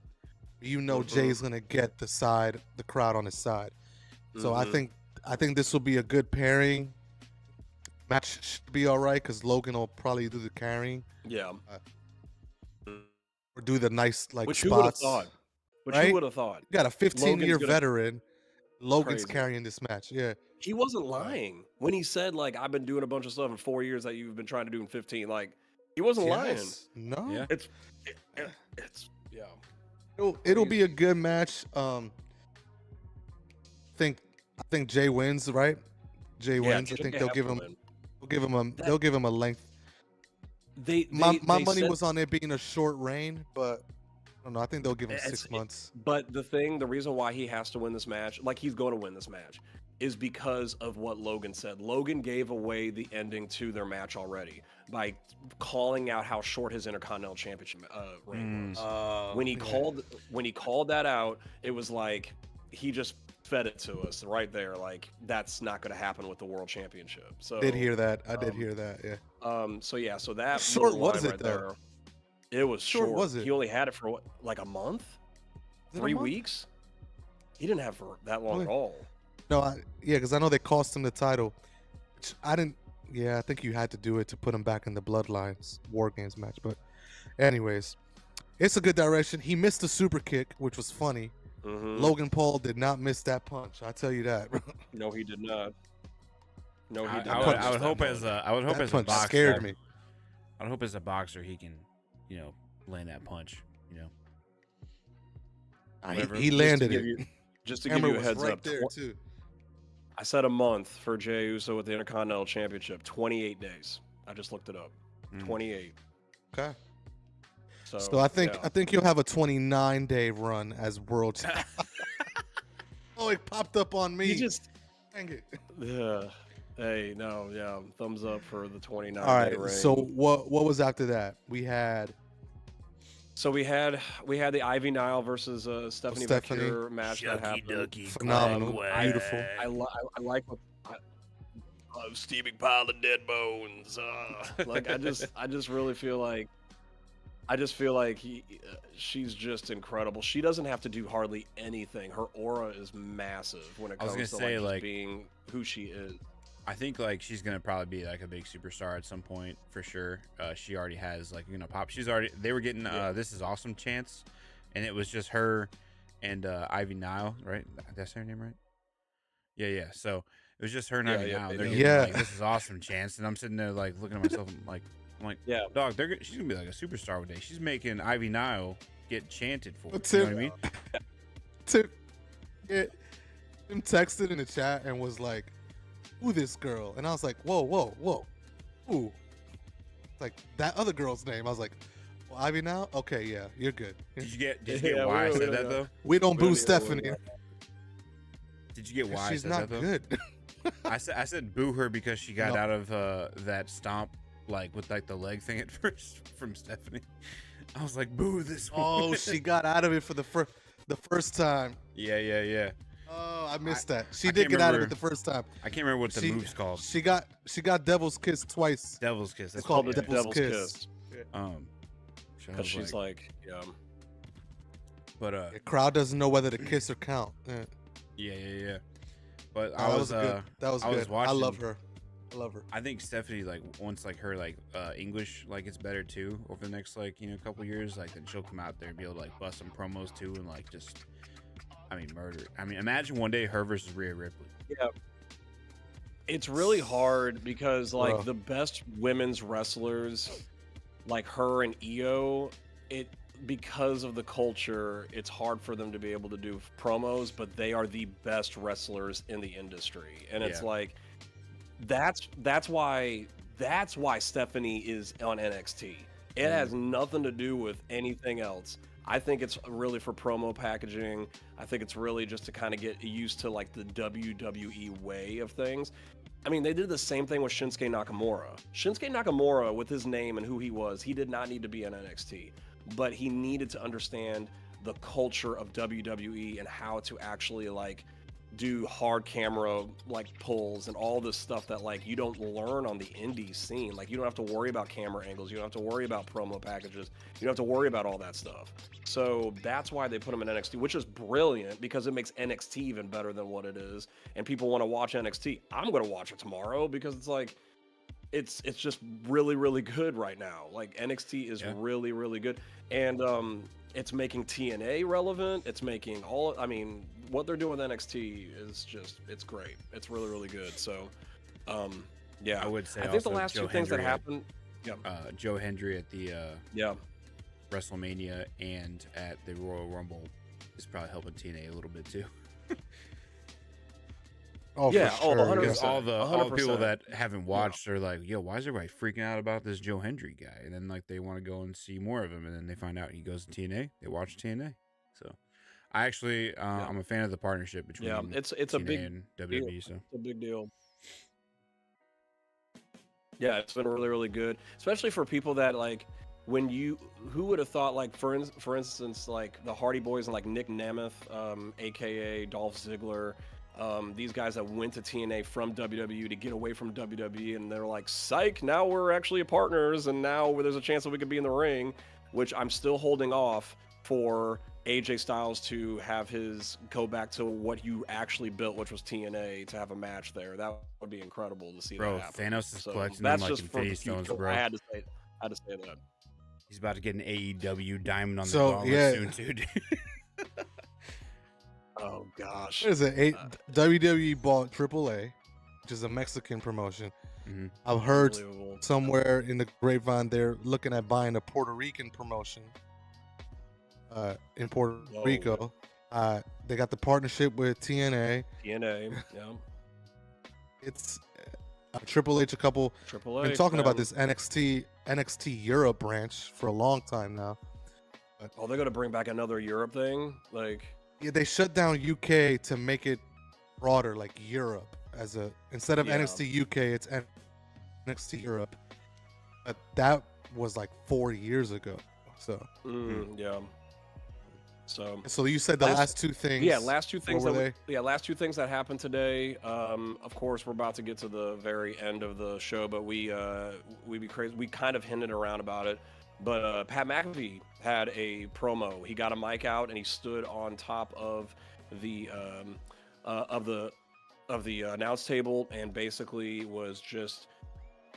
You know Jay's gonna get the crowd on his side. So I think this will be a good pairing. Match should be all right because Logan will probably do the carrying. Yeah. Or do the nice like Which who would have spots. thought? Which right? who would have thought? You got a 15-year Logan's gonna- veteran. Logan's Crazy. carrying this match. Yeah. He wasn't lying when he said like I've been doing a bunch of stuff in 4 years that you've been trying to do in 15. Like he wasn't lying. Yes. No. Yeah. It's yeah. It'll be a good match. I think Jay wins, right? Jay wins. I think they'll give him a length. My money was on it being a short reign, but I don't know. I think they'll give him 6 months. But the reason why he has to win this match, like he's going to win this match, is because of what Logan said. Logan gave away the ending to their match already by calling out how short his Intercontinental Championship reign was. When he called that out, it was like he just fed it to us right there. Like that's not going to happen with the World Championship. So I did hear that. Yeah. So that short little was line it, though? There, it was short. Was it? He only had it for what, like a month, Is it a 3 month? weeks. He didn't have it for that long Really? at all. No, because I know they cost him the title. Which I didn't. Yeah, I think you had to do it to put him back in the Bloodlines War Games match. But, anyways, it's a good direction. He missed the super kick, which was funny. Mhm. Logan Paul did not miss that punch. I tell you that. No, he did not. No, he did I not. would hope as That a punch boxer, scared me. I would hope as a boxer he can, land that punch. He landed it. Just to give Camera you a was heads right up, there too. I said a month for Jey Uso with the Intercontinental Championship. 28 days. I just looked it up. 28. Okay. So I think yeah. you'll have a 29-day run as world champion. Oh, it popped up on me. He just. Dang it. Yeah. Hey, no, yeah. Thumbs up for the 29. All right. So what was after that? We had the Ivy Nile versus Stephanie McCure match that happened. phenomenal, beautiful. I like what a steaming pile of dead bones. Like I just really feel like she's just incredible. She doesn't have to do hardly anything. Her aura is massive when it comes to just being who she is. I think like she's gonna probably be like a big superstar at some point for sure. She already has pop. They were getting This Is Awesome chance, and it was just her and Ivy Nile, right? That's her name, right? Yeah. So it was just her and Ivy Nile. They're getting, This Is Awesome chance, and I'm sitting there like looking at myself and like, I'm like, yeah, dog. She's gonna be like a superstar one day. She's making Ivy Nile get chanted for. You know what I mean? Tim texted in the chat and was like, "Who this girl?" And I was like, "Whoa, who?" Like that other girl's name. I was like, well, "Ivy now? Okay, yeah, you're good." Did you get why I said that though? We don't boo Stephanie. Did you get why she's I said not that though? good? I said boo her because she got out of that stomp with the leg thing at first from Stephanie. I was like, boo this one. Oh, she got out of it for the first time. Yeah. Oh, I missed that. She did get out of it the first time. I can't remember what the move's called. She got Devil's Kiss twice. Devil's Kiss. It's called the Devil's Kiss. Because she's like, yeah. But the crowd doesn't know whether to kiss or count. Yeah. But that was good. I love her. I think Stephanie once her English gets better too over the next couple years, then she'll come out there and be able to bust some promos too and just murder. Imagine one day her versus Rhea Ripley. Yeah. It's really hard because the best women's wrestlers like her and Io it because of the culture, it's hard for them to be able to do promos, but they are the best wrestlers in the industry. And it's Yeah. like that's why Stephanie is on NXT. It has nothing to do with anything else. I think it's really for promo packaging. I think it's really just to kind of get used to like the WWE way of things. I mean, they did the same thing with Shinsuke Nakamura. Shinsuke Nakamura, with his name and who he was, he did not need to be in NXT, but he needed to understand the culture of WWE and how to actually like do hard camera like pulls and all this stuff that like you don't learn on the indie scene. Like you don't have to worry about camera angles, you don't have to worry about promo packages, you don't have to worry about all that stuff. So that's why they put him in NXT, which is brilliant because it makes NXT even better than what it is. And people want to watch NXT. I'm going to watch it tomorrow because it's like it's just really good right now. Like NXT is really good, and it's making TNA relevant. It's making all. I mean, what they're doing with NXT is just it's great. It's really good. So, yeah, I would say I think the also last Joe two things that Hendry happened. Yeah, Joe Hendry at the yeah. WrestleMania and at the Royal Rumble is probably helping TNA a little bit too. Oh, Yeah, for sure. 100%. Because all the people 100%. that haven't watched are like, yo, why is everybody freaking out about this Joe Hendry guy? And then like they want to go and see more of him, and then they find out he goes to TNA. They watch TNA. So I actually I'm a fan of the partnership between it's a TNA big and deal. WWE. So It's a big deal. Yeah, it's been really good, especially for people that like who would have thought like for instance like the Hardy Boys and like Nick Nemeth, aka Dolph Ziggler, these guys that went to TNA from WWE to get away from WWE, and they're like, psych, now we're actually partners, and now there's a chance that we could be in the ring, which I'm still holding off for AJ Styles to have his go back to what you actually built, which was TNA, to have a match there. That would be incredible to see bro, that happen. Thanos is So collecting that's them like just for the Infinity Stones, future. bro. I had to say that. He's about to get an AEW diamond on the So, gauntlet yeah. soon, dude. Oh gosh. There's WWE bought AAA, which is a Mexican promotion. Mhm. I've heard Unbelievable. somewhere in the grapevine they're looking at buying a Puerto Rican promotion in Puerto Whoa. Rico. They got the partnership with TNA. TNA, yeah. It's Triple H. A couple. Triple Been H, talking about man. this NXT Europe branch for a long time now. Oh, they're gonna bring back another Europe thing, like. Yeah, they shut down UK to make it broader, like Europe, as a instead of Yeah. NXT UK, it's NXT Europe. But that was like 4 years ago. So, Yeah. So you said the last two things. Yeah, last two things what were last two things that happened today. Of course, we're about to get to the very end of the show, but we be crazy. We kind of hinted around about it, but Pat McAfee had a promo. He got a mic out and he stood on top of the announce table and basically was just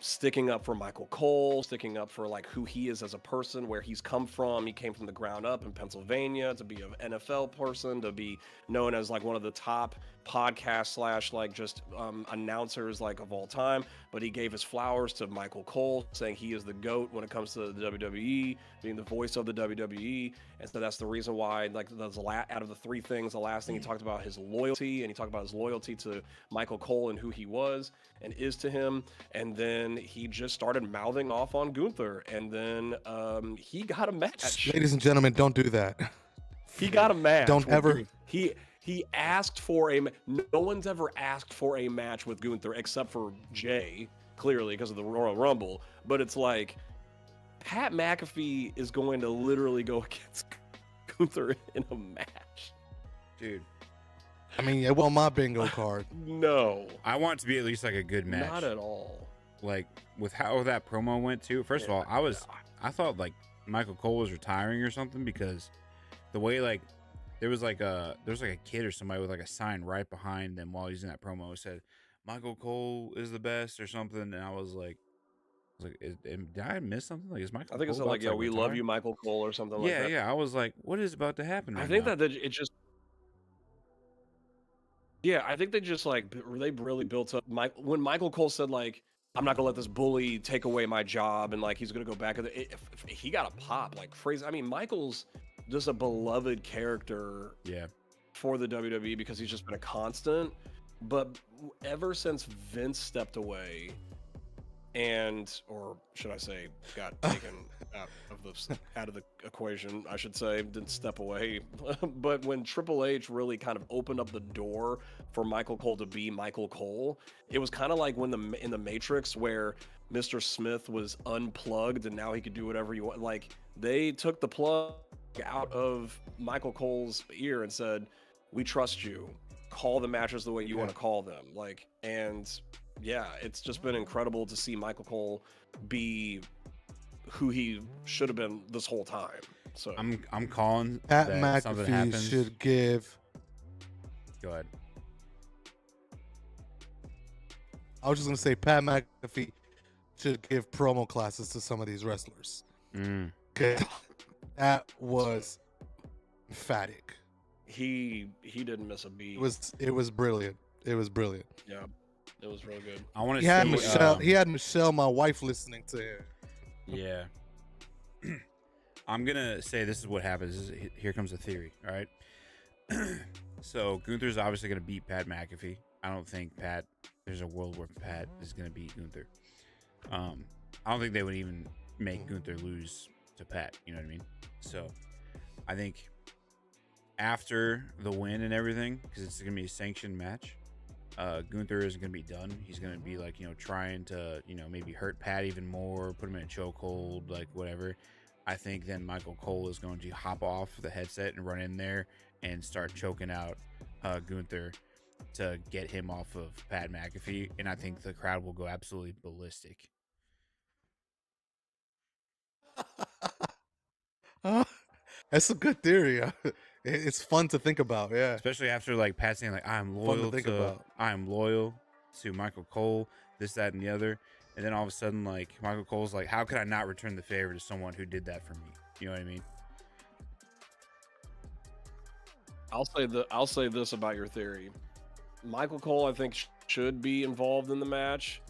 sticking up for Michael Cole, sticking up for like who he is as a person, where he's come from. He came from the ground up in Pennsylvania to be an NFL person, to be known as like one of the top podcast / like just announcers like of all time. But he gave his flowers to Michael Cole, saying he is the GOAT when it comes to the WWE, being the voice of the WWE. And so that's the reason why, like, out of the three things, the last thing he talked about his loyalty, and he talked about his loyalty to Michael Cole and who he was and is to him. And then he just started mouthing off on Gunther, and then he got a match. Ladies and gentlemen, don't do that. He got a match. Don't with ever- Gunther. He asked for no one's ever asked for a match with Gunther except for Jay, clearly because of the Royal Rumble. But it's like Pat McAfee is going to literally go against Gunther in a match. Dude, I mean, it was my bingo card. No, I want it to be at least like a good match. not at all. Like with how that promo went too. First of all, I thought like Michael Cole was retiring or something, because the way like there was like a kid or somebody with like a sign right behind them while he's in that promo. It said Michael Cole is the best or something, and I was like, did I miss something? Like, is Michael? I think Cole it's about like, to, yeah, like, we retire? love you, Michael Cole, or something like that. Yeah. I was like, what is about to happen right I think now? that it just. Yeah, I think they just like they really built up when Michael Cole said like I'm not gonna let this bully take away my job, and like he's gonna go back. If he got a pop like crazy. I mean, Michael's just a beloved character Yeah. for the WWE because he's just been a constant. But ever since Vince stepped away, or should I say, got taken out of the equation, I should say, didn't step away. But when Triple H really kind of opened up the door for Michael Cole to be Michael Cole, it was kind of like when in the Matrix where Mr. Smith was unplugged and now he could do whatever he want. Like they took the plug out of Michael Cole's ear and said, "We trust you. Call the matches the way you want to call them." Like, and yeah, it's just been incredible to see Michael Cole be who he should have been this whole time. So I'm calling Pat that something McAfee happens. should give. Go ahead. I was just gonna say Pat McAfee should give promo classes to some of these wrestlers. Mm. 'Cause that was emphatic. he didn't miss a beat. It was brilliant. It was brilliant. Yeah, it was real good. I want He to had see. Michelle. He had Michelle, my wife, listening to him. Yeah. I'm gonna say this is what happens. Here comes the theory. All right. So Gunther's obviously gonna beat Pat McAfee. I don't think there's a world where Pat is gonna beat Gunther. I don't think they would even make Gunther lose to Pat. You know what I mean? So I think after the win and everything, because it's gonna be a sanctioned match, Gunther is gonna be done. He's gonna be like, trying to, maybe hurt Pat even more, put him in a chokehold, like whatever. I think then Michael Cole is going to hop off the headset and run in there and start choking out Gunther to get him off of Pat McAfee, and I think the crowd will go absolutely ballistic. That's a good theory. It's fun to think about. Yeah. Especially after like Pat saying like I'm Fun to loyal think to about. I'm loyal to Michael Cole, this, that, and the other. And then all of a sudden, like Michael Cole's like, how could I not return the favor to someone who did that for me? You know what I mean? I'll say this about your theory. Michael Cole, I think, should be involved in the match,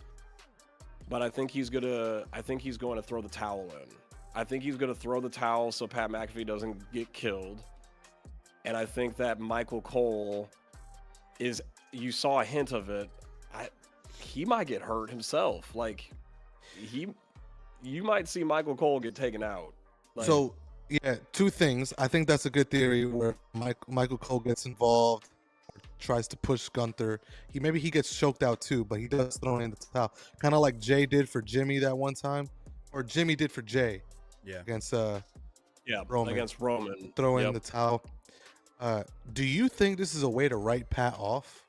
but I think he's going to throw the towel in. I think he's going to throw the towel so Pat McAfee doesn't get killed. And I think that Michael Cole you saw a hint of it. He might get hurt himself. Like you might see Michael Cole get taken out. Like, So yeah, two things. I think that's a good theory where Michael Cole gets involved, tries to push Gunther. Maybe he gets choked out too, but he does throw in the towel, kind of like Jay did for Jimmy that one time, or Jimmy did for Jay Yeah. against Roman. against Roman. Throw in Yep. the towel. Do you think this is a way to write Pat off?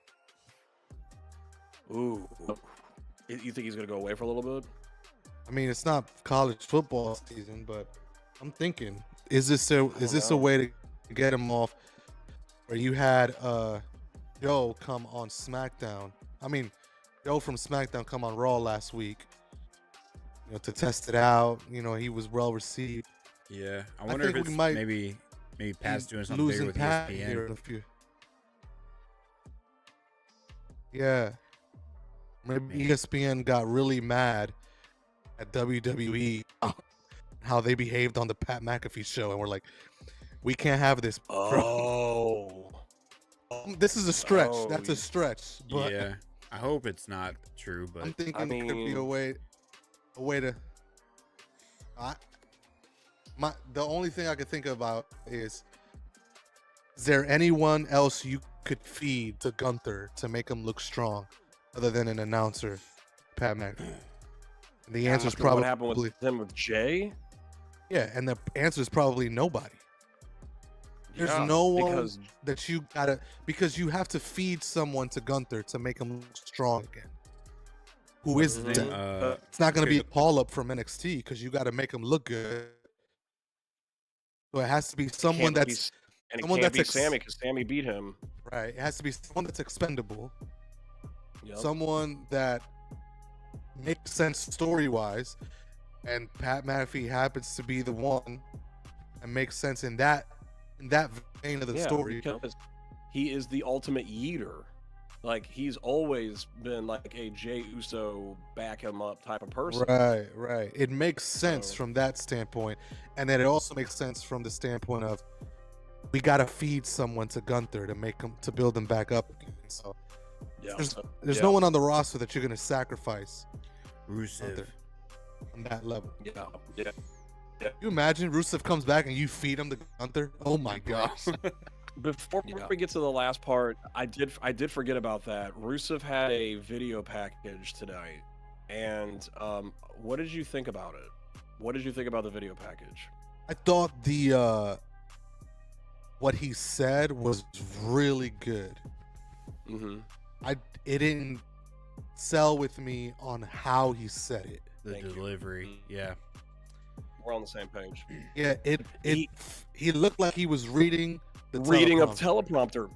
Ooh. You think he's going to go away for a little bit? I mean, it's not college football season, but I'm thinking, is this a way to get him off? Where you had Joe come on SmackDown. I mean, Joe from SmackDown come on Raw last week, to test it out. He was well received. Yeah. I wonder if think it's we might maybe Pat's doing something bigger Losing with Pat ESPN. here in a few. Yeah. Maybe ESPN got really mad at WWE how they behaved on the Pat McAfee show, and we're like, we can't have this. Bro. Oh. This is a stretch. Oh, That's a stretch. But Yeah. I hope it's not true, but I'm thinking I it could be mean- a way to. The only thing I could think about is there anyone else you could feed to Gunther to make him look strong, other than an announcer, Pat McAfee? And the answer is After what probably happened with him with Jay. yeah, and the answer is probably nobody. There's Yeah, no one because that you gotta, because you have to feed someone to Gunther to make him look strong again. Who is Mhm. that? It's not going to be a call up from NXT because you got to make him look good. So it has to be someone can't be that's and it someone can't that's be Sammy because Sammy beat him. right. It has to be someone that's expendable, Yep. someone that makes sense story wise, and Pat McAfee happens to be the one that makes sense in that vein of the story. Because he is the ultimate yeeter. Like he's always been like a Jey Uso back him up type of person. Right. It makes sense So from that standpoint, and then it also makes sense from the standpoint of we gotta feed someone to Gunther to build him back up again. So yeah, there's no one on the roster that you're gonna sacrifice Rusev. Gunther on that level. yeah. Can you imagine Rusev comes back and you feed him to Gunther? Oh my gosh. Before we get to the last part, I did forget about that. Rusev had a video package tonight, and what did you think about it? What did you think about the video package? I thought the what he said was really good. Mm-hmm. It didn't sell with me on how he said it. The Thank you. delivery, yeah. We're on the same page. Yeah, he looked like he was reading the Reading a teleprompter. teleprompter.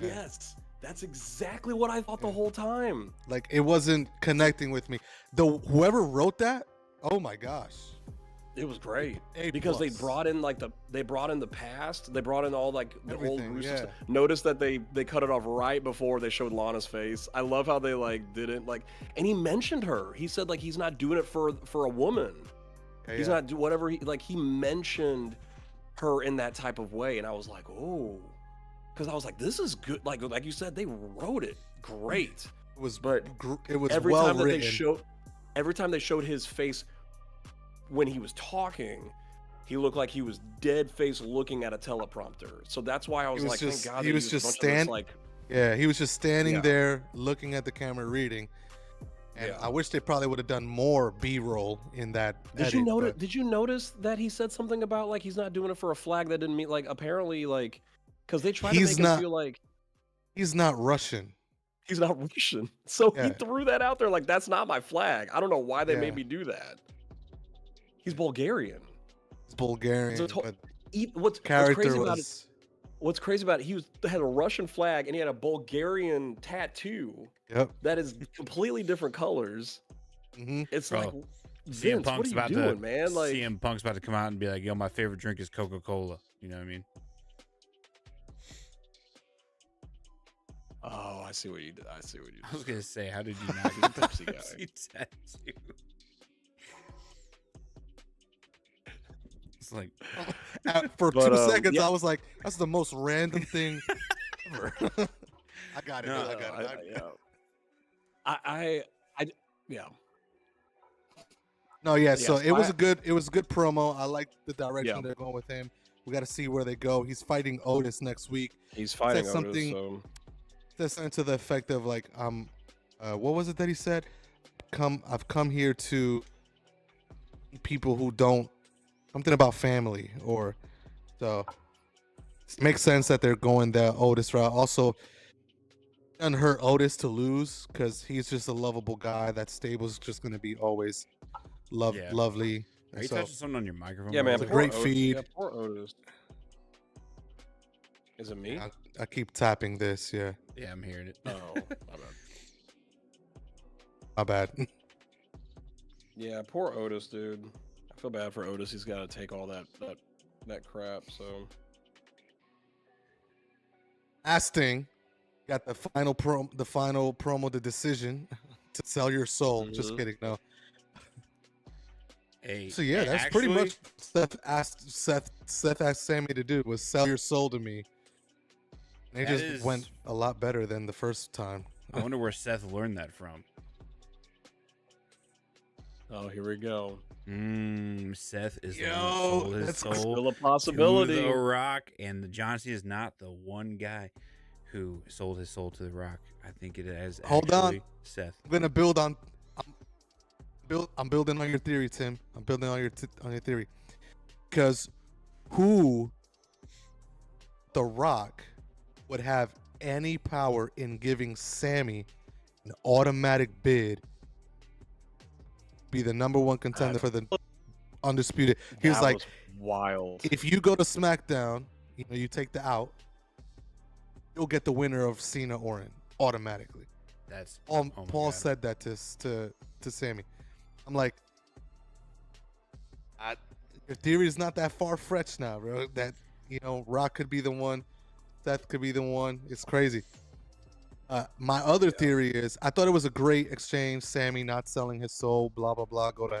Yeah. Yes, that's exactly what I thought the whole time. Like it wasn't connecting with me. Whoever wrote that, oh my gosh. It was great A because they plus. brought in they brought in the past. They brought in all like the old Everything, Rusev yeah. stuff. Notice that they cut it off right before they showed Lana's face. I love how they like didn't like, and he mentioned her. He said like he's not doing it for a woman. Yeah, He's yeah. not do whatever he mentioned her in that type of way, and I was like, oh, because I was like, this is good. Like you said, they wrote it great. It was But it was every well time that written. every time they showed his face when he was talking, he looked like he was dead face looking at a teleprompter. So that's why I was was like, just- thank God he they was used a just bunch of this, stand- like Yeah, he was just standing Yeah. there looking at the camera reading. And Yeah. I wish they probably would have done more B-roll in that. Did you edit, notice? but Did you notice that he said something about like he's not doing it for a flag that didn't mean like apparently like because they tried to He's make him not- feel like he's not Russian. he's not Russian. So he Yeah. threw that out there like that's not my flag. I don't know why they Yeah. made me do that. He's Bulgarian. He's Bulgarian, So to- but What's character crazy about it? was. What's crazy about it? Had a Russian flag and he had a Bulgarian tattoo Yep. that is completely different colors. Hmm. It's Bro, like CM Vince, what are Punk's you about doing, to man? Like, CM Punk's about to come out and be like, "Yo, my favorite drink is Coca-Cola." You know what I mean? oh, I see what you did. I see what you I was did. gonna say, how did you not get the Pepsi guy. Pepsi tattoo? It's like, For But, 2 seconds, yeah. I was like, "That's the most random thing ever." I got it. No, I got it. yeah. I yeah. No, yeah. Yeah, So so it was I- a good promo. I like the direction Yeah. they're going with him. We got to see where they go. He's fighting Otis next week. He's fighting Said Otis, something- so Said something to the effect of like, what was it that he said? I've come here to people who don't something about family or so. It makes sense that they're going the Otis route. Also, doesn't hurt Otis to lose because he's just a lovable guy. That stable's just gonna be always Yeah. lovely. are you So- touching something on your microphone? yeah, bro? man. It's a Like, great Otis, feed. Yeah, poor Otis. Is it me? I keep tapping this. Yeah, yeah, I'm hearing it. Oh, my bad. my bad. Yeah, poor Otis, dude. I feel bad for Otis. He's got to take all that crap. So Last thing, got the final promo, the decision to sell your soul. Just Mhm. kidding, no. Hey, So yeah, hey, that's pretty actually, much Seth asked Sammy to do was sell your soul to me. And it That just is- went a lot better than the first time. I wonder where Seth learned that from. oh, here we go. Seth is the Yo, one who sold his that's soul Still a to possibility. the Rock, and the John Cena is not the one guy who sold his soul to the Rock. I think it is Hold on. actually Seth. I'm gonna build on. I'm building on your theory, Tim. I'm building on your theory, because who, The Rock, would have any power in giving Sammy an automatic bid, be the number one contender for the undisputed? He was That like, was wild. if you go to SmackDown, you take the out, you'll get the winner of Cena Orton automatically. That's Paul, oh my Paul God. said that to Sammy. I'm like, your theory is not that far fetched now, bro. That Rock could be the one, Seth could be the one. It's crazy. My other theory is I thought it was a great exchange. Sammy not selling his soul, blah blah blah, go to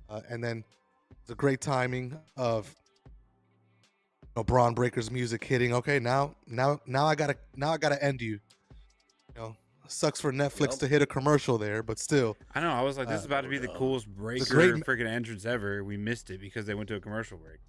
hell, and then it's a great timing of Braun Breaker's music hitting. Okay, now I gotta end you. You know, sucks for Netflix Yep. to hit a commercial there, but still, I know. I was like, this is about to be the coolest Breaker freaking entrance ever. We missed it because they went to a commercial break.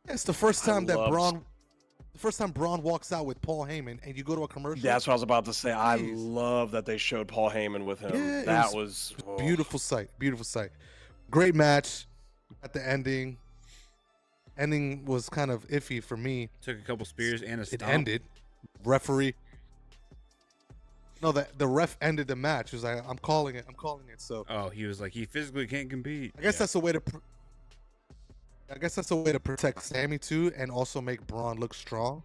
it's the first time Braun walks out with Paul Heyman, and you go to a commercial. That's what I was about to say. I love that they showed Paul Heyman with him. Yeah, that was beautiful sight. Beautiful sight. Great match. At the ending was kind of iffy for me. Took a couple spears and a stomp. It ended. Referee. No, the ref ended the match. He was like, I'm calling it. So. Oh, he was like, he physically can't compete. I guess that's a way to. I guess that's a way to protect Sammy too, and also make Braun look strong.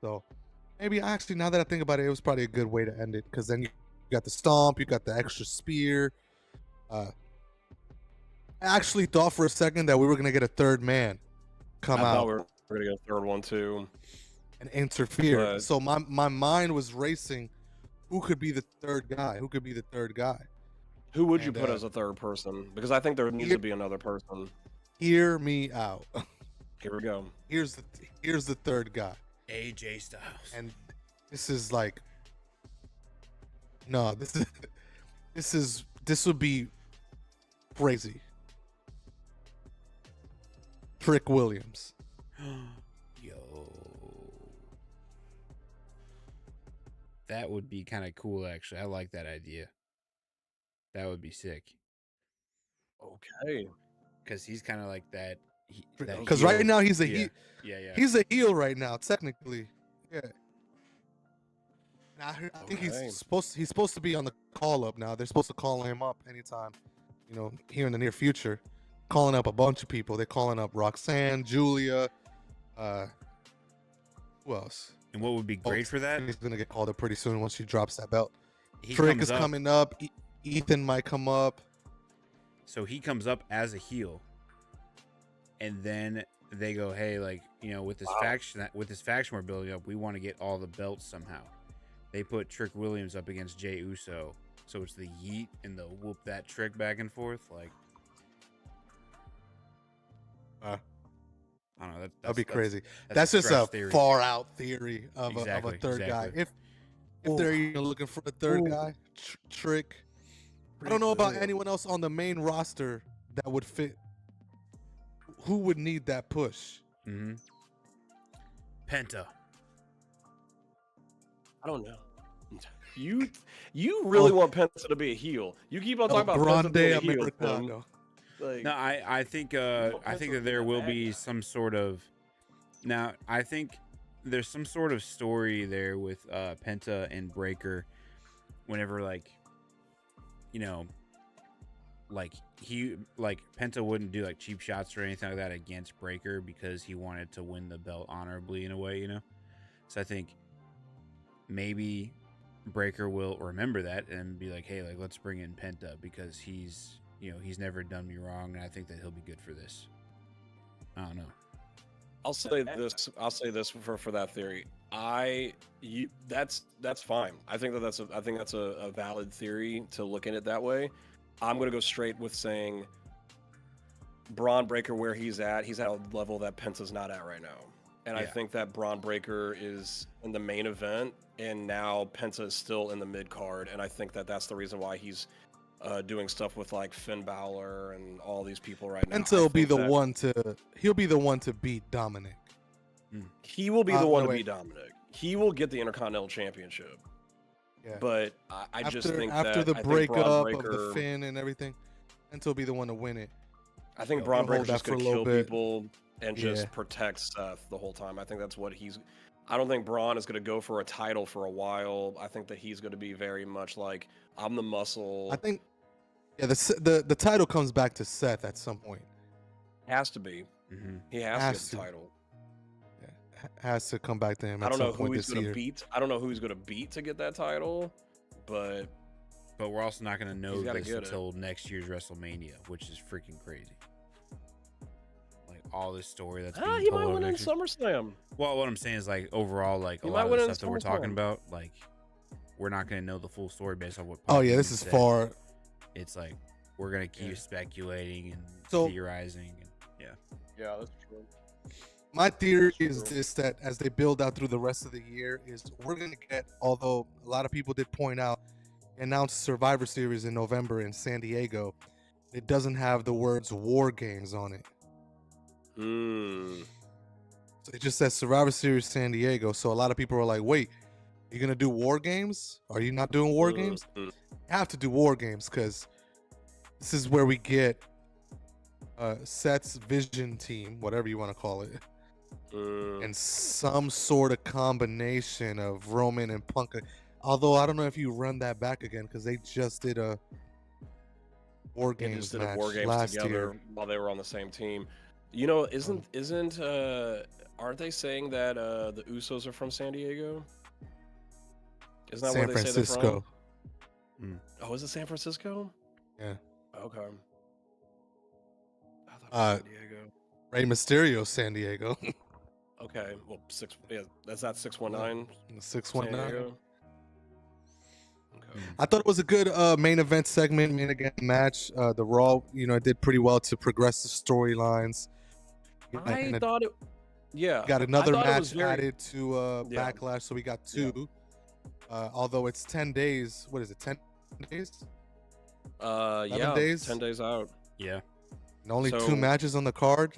So maybe actually, now that I think about it, it was probably a good way to end it, because then you got the stomp, you got the extra spear. I actually thought for a second that we were gonna get a third man come I out. thought we were gonna get a third one too. And interfere. But So my mind was racing. Who could be the third guy? who would you put as a third person? Because I think there needs to be another person. Hear me out. Here we go. Here's the third guy. AJ Styles. And this is like, no, this would be crazy. Trick Williams. Yo. That would be kind of cool, actually. I like that idea. That would be sick. Okay. Because he's kind of like that. Because right now he's a heel. Yeah. He's a heel right now, technically. Yeah. Now, I think he's supposed to be on the call up now. They're supposed to call him up anytime, here in the near future. Calling up a bunch of people. They're calling up Roxanne, Julia. Who else? And what would be great for that? He's gonna get called up pretty soon once she drops that belt. Trick is coming up. Ethan might come up. So he comes up as a heel, and then they go, "Hey, like, with this faction we're building up, we want to get all the belts somehow." They put Trick Williams up against Jey Uso, so it's the yeet and the whoop that Trick back and forth. Like, I don't know. That'd be crazy. That's just a far out theory of a third guy. If they're even looking for a third guy, Trick. I don't know about anyone else on the main roster that would fit. Who would need that push? Mm-hmm. Penta. I don't know. You really want Penta to be a heel? You keep on talking about Penta being a heel. No, I think that there will be some sort of. Now, I think there's some sort of story there with Penta and Breaker. Whenever Penta wouldn't do like cheap shots or anything like that against Breaker because he wanted to win the belt honorably in a way, So I think maybe Breaker will remember that and be like, hey, like, let's bring in Penta because he's never done me wrong, and I think that he'll be good for this. I don't know. I'll say this for that theory. That's fine. I think that's a valid theory to look at it that way. I'm gonna go straight with saying Braun Breaker, where he's at a level that Penta's not at right now. And I think that Braun Breaker is in the main event, and now Penta is still in the mid card, and I think that that's the reason why he's doing stuff with like Finn Balor and all these people right now. Penta will be he'll be the one to beat Dominic. He will be the one to beat Dominic. He will get the Intercontinental Championship. Yeah. But I just think after the breakup of the Finn and everything, Penta will be the one to win it. I think Braun Breaker's just going to kill people and just protect Seth the whole time. I think that's what I don't think Braun is going to go for a title for a while. I think that he's going to be very much like, I'm the muscle. I think, the title comes back to Seth at some point. Has to be. Mm-hmm. He has to get the title. Yeah, has to come back to him. I don't know who he's going to beat. I don't know who he's going to beat to get that title, but we're also not going to know this until next year's WrestleMania, which is freaking crazy. Like all this story that's being He told might over win in next year. SummerSlam. Well, what I'm saying is like overall, like He a might lot of win the in stuff that we're talking SummerSlam. about, like we're not gonna know the full story based on what. Oh Paul yeah, this Heyman is said. far. It's like we're gonna keep speculating and So- theorizing, and Yeah, that's true. My theory That's is true. this: that as they build out through the rest of the year, is we're gonna get. Although a lot of people did point out, announced Survivor Series in November in San Diego, it doesn't have the words War Games on it. Hmm. So it just says Survivor Series San Diego. So a lot of people are like, "Wait, you're gonna do War Games? Are you not doing War Games?" Mm. Have to do War Games because this is where we get Seth's Vision team, whatever you want to call it, Mm. and some sort of combination of Roman and Punk. Although I don't know if you run that back again because they just did a War They Games just did a match War Games last together year. while they were on the same team. You know, aren't they saying that the Usos are from San Diego? Isn't that San where they say they're Francisco. from? Oh, is it San Francisco? Yeah. Okay. I thought it was San Diego. Rey Mysterio, San Diego. Okay, well, that's that 619. 619. Okay. I thought it was a good main event segment, main event match. The Raw, it did pretty well to progress the storylines. I thought it. Yeah. Got another I thought it was match added to Yeah. Backlash, so we got two. Although it's 10 days. What is it? 10 days? 11 days? 10 days out. yeah. And only So- two matches on the card.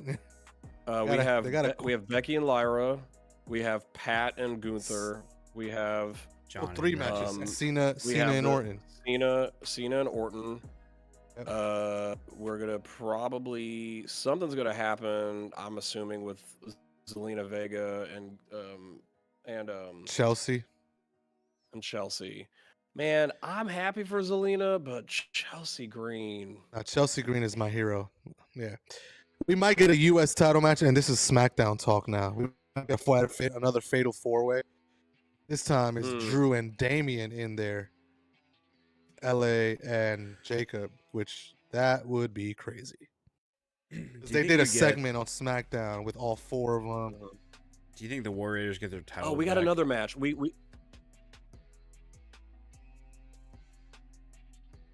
We have Becky and Lyra. We have Pat and Gunther. We have John. three and matches. Um, Cena we have and the- Orton. Cena and Orton. Yep. We're gonna something's gonna happen. I'm assuming with Zelina Vega and Chelsea. Chelsea. Man, I'm happy for Zelina, but Chelsea Green. Chelsea Green is my hero. Yeah. We might get a U.S. title match, and this is SmackDown talk now. We might get another fatal four-way. This time it's Drew and Damian in there. LA and Jacob, which that would be crazy. 'Cause they did a segment on SmackDown with all four of them. Do you think the Warriors get their title? Oh, we got back? another match. We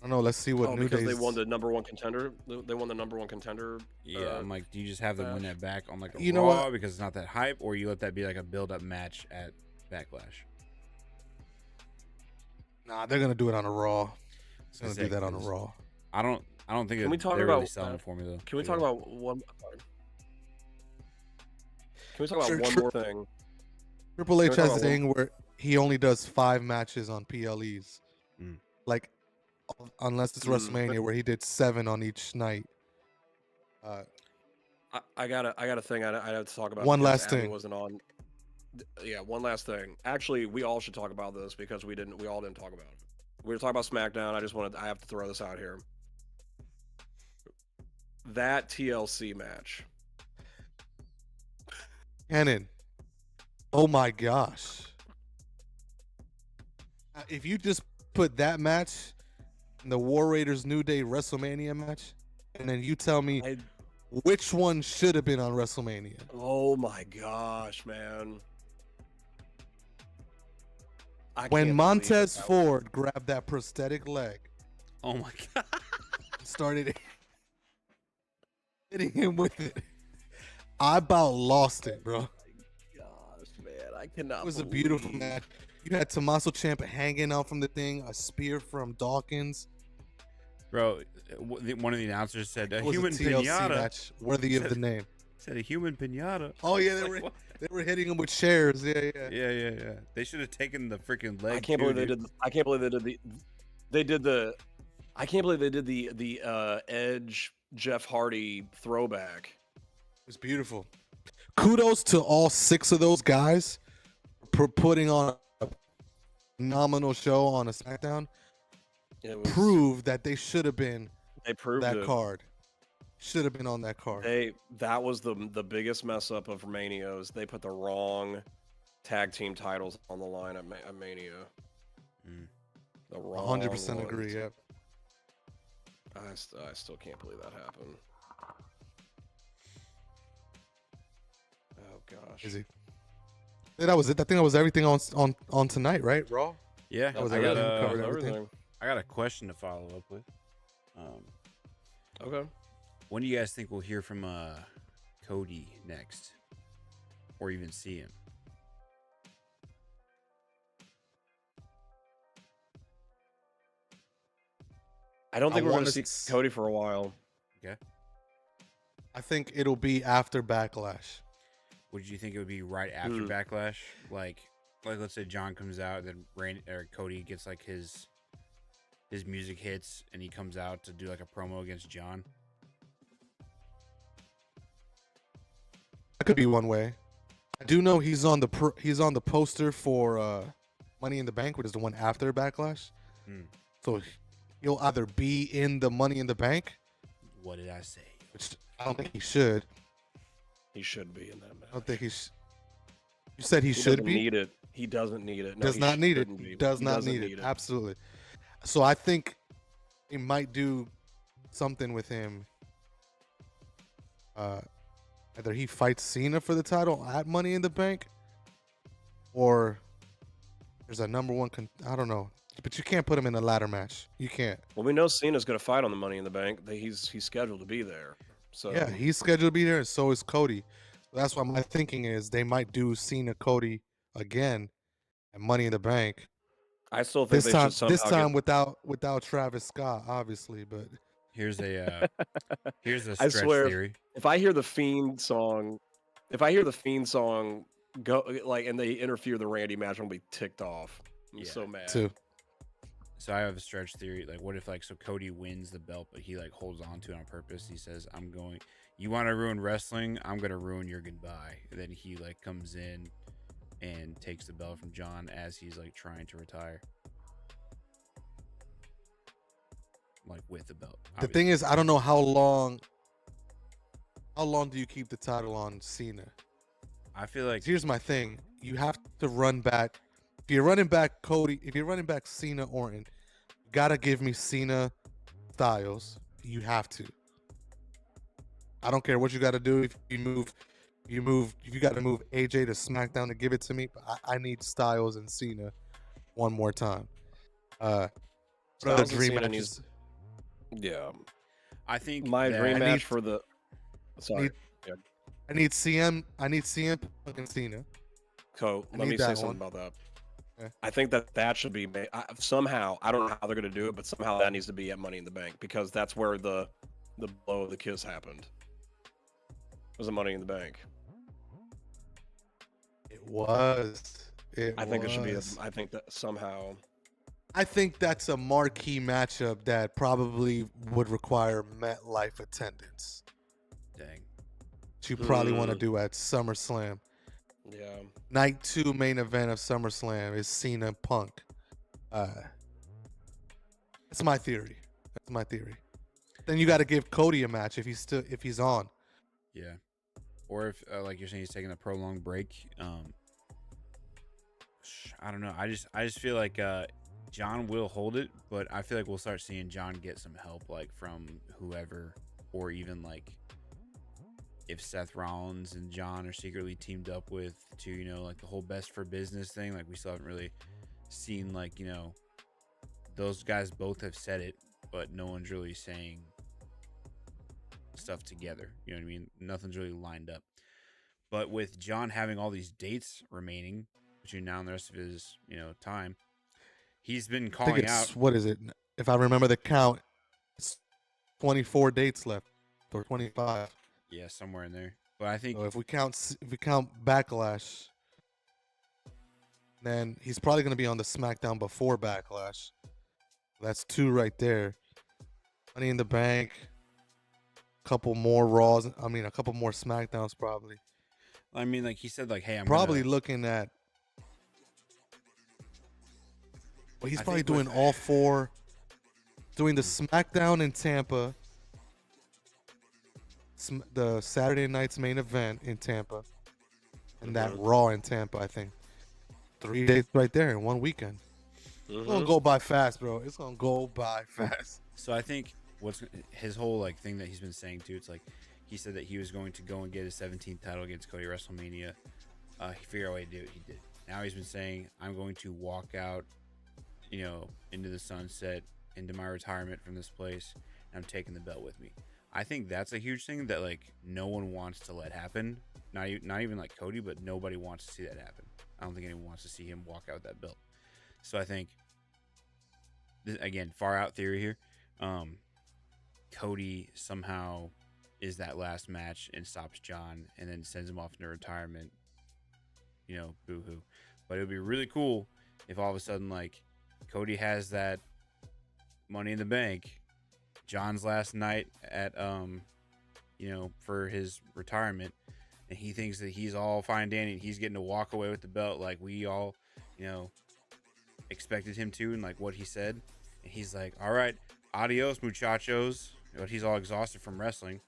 I don't know. Let's see what New because Day's. they won the number one contender. They won the number one contender. Yeah, I'm like, do you just have them win match. that back on like a You know Raw what? because it's not that hype, or you let that be like a build-up match at Backlash? Nah, they're gonna do it on a Raw. They're I gonna do that on a 'cause Raw. I don't think Can we talk they're about really selling it for me though. Can we talk about one? Sorry. Can we talk about Sure, one sure. more thing? Triple H Can we has talk a about thing where he only does 5 matches on PLEs. Mm. Like, unless it's Mm. WrestleMania where he did 7 on each night. I got a thing I have to talk about. One because last Abby thing. wasn't on. Yeah, one last thing. Actually, we all should talk about this because we all didn't talk about it. We were talking about SmackDown. I have to throw this out here. That TLC match. Kenyn. Oh my gosh. If you just put that match in the War Raiders New Day WrestleMania match, and then you tell me which one should have been on WrestleMania. Oh my gosh, man. I When can't believe Montez that Ford grabbed that prosthetic leg, Oh my god! started hitting him with it, I about lost it, bro. Gosh, man, I cannot. It was a beautiful believe- match. You had Tommaso Ciampa hanging out from the thing, a spear from Dawkins. Bro, one of the announcers said a It was human a TLC pinata. match worthy of the name. Said a human pinata. Oh yeah, Like, what? they were hitting him with chairs. Yeah. Yeah. They should have taken the freaking leg. I can't too, believe they dude. did. I can't believe they did the. They did the. I can't believe they did the Edge Jeff Hardy throwback. It was beautiful. Kudos to all 6 of those guys for putting on a phenomenal show on a SmackDown. It was, Proved that they should have been they proved that it. card. Should have been on that card. That was the biggest mess up of Mania's. They put the wrong tag team titles on the line at Mania. Mm. The wrong. 100% agree. ones. Yeah. I still can't believe that happened. gosh. Is he? Yeah, that was it. I think that was everything on tonight, right? Raw. Yeah, That was I everything. got Covered everything. I got a question to follow up with. Okay. When do you guys think we'll hear from Cody next, or even see him? I don't think we're going to wanna see Cody for a while. Okay. I think it'll be after Backlash. Would you think it would be right after Backlash? Like let's say John comes out, then Cody gets like his music hits, and he comes out to do like a promo against John. That could be one way. I do know he's on the poster for Money in the Bank, which is the one after Backlash. So he'll either be in the Money in the Bank. What did I say? Which I don't think he should. He should be in that match. I don't think he's. You said he should be. Need it. He doesn't need it. No, does not need it. Be. Does not need it. Absolutely. So I think he might do something with him. Either he fights Cena for the title at Money in the Bank, or there's a number one. I don't know, but you can't put him in a ladder match. You can't. Well, we know Cena's going to fight on the Money in the Bank. He's scheduled to be there. So yeah, he's scheduled to be there, and so is Cody. So that's why my thinking is they might do Cena Cody again at Money in the Bank. I still think this time without Travis Scott, obviously, but. Here's a I stretch swear, theory. If I hear the Fiend song go like and they interfere the Randy match, I'm gonna be ticked off. I'm so mad. Too. So I have a stretch theory. Like, what if so Cody wins the belt, but he holds on to it on purpose? He says, you want to ruin wrestling? I'm gonna ruin your goodbye. And then he comes in and takes the belt from John as he's trying to retire. With the belt. The thing is, I don't know how long do you keep the title on Cena? I feel like here's my thing. You have to run back. If you're running back Cody, if you're running back Cena Orton, you gotta give me Cena Styles. You have to. I don't care what you gotta do. If you gotta move AJ to SmackDown to give it to me, but I need Styles and Cena one more time. Styles dream matches. Yeah, I think my dream match for the. Sorry, I need CM Punk and Cena. So let me say something about that. Okay. I think that should be made somehow. I don't know how they're going to do it, but somehow that needs to be at Money in the Bank because that's where the blow of the kiss happened. It was a Money in the Bank. It was. I think it should be. I think that somehow. I think that's a marquee matchup that probably would require MetLife attendance. Dang. Which you probably want to do at SummerSlam. Yeah. Night 2 main event of SummerSlam is Cena Punk. That's my theory. Then you got to give Cody a match if he's on. Yeah. Or if like you're saying he's taking a prolonged break. I don't know. I just feel like John will hold it, but I feel like we'll start seeing John get some help from whoever, or even if Seth Rollins and John are secretly teamed up with the whole best for business thing. We still haven't really seen those guys both have said it, but no one's really saying stuff together. You know what I mean? Nothing's really lined up. But with John having all these dates remaining between now and the rest of his time, he's been calling out. What is it? If I remember the count, it's 24 dates left, or 25. Yeah, somewhere in there. But I think so if we count Backlash, then he's probably going to be on the SmackDown before Backlash. That's 2 right there. Money in the Bank, a couple more Raws. I mean, a couple more SmackDowns probably. I mean, he said, hey, I'm probably looking at. Well, he's probably doing all 4. Doing the SmackDown in Tampa. The Saturday night's main event in Tampa. And that Raw in Tampa, I think. 3 days right there in one weekend. It's going to go by fast, bro. It's going to go by fast. So I think what's his whole thing that he's been saying, too, it's He said that he was going to go and get his 17th title against Cody at WrestleMania. He figured out a way to do it. He did. Now he's been saying, I'm going to walk out, into the sunset, into my retirement from this place, and I'm taking the belt with me. I think that's a huge thing that like no one wants to let happen. Not even like Cody, but nobody wants to see that happen. I don't think anyone wants to see him walk out with that belt. So I think, again, far out theory here. Cody somehow is that last match and stops John and then sends him off into retirement. Boo-hoo. But it would be really cool if all of a sudden, like, Cody has that Money in the Bank, John's last night at, for his retirement, and he thinks that he's all fine and dandy and he's getting to walk away with the belt like we all, expected him to, and like what he said. And he's like, all right, adios, muchachos. But he's all exhausted from wrestling.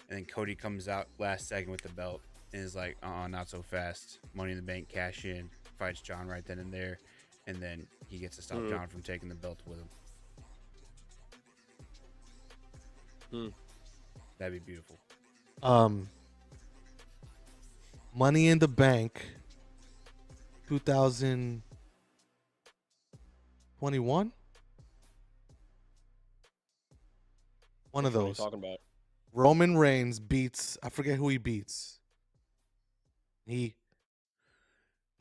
And then Cody comes out last second with the belt and is like, not so fast. Money in the Bank, cash in, fights John right then and there. And then he gets to stop John from taking the belt with him. That'd be beautiful. Money in the Bank 2021? One of What are you those. talking about? Roman Reigns beats, I forget who he beats. He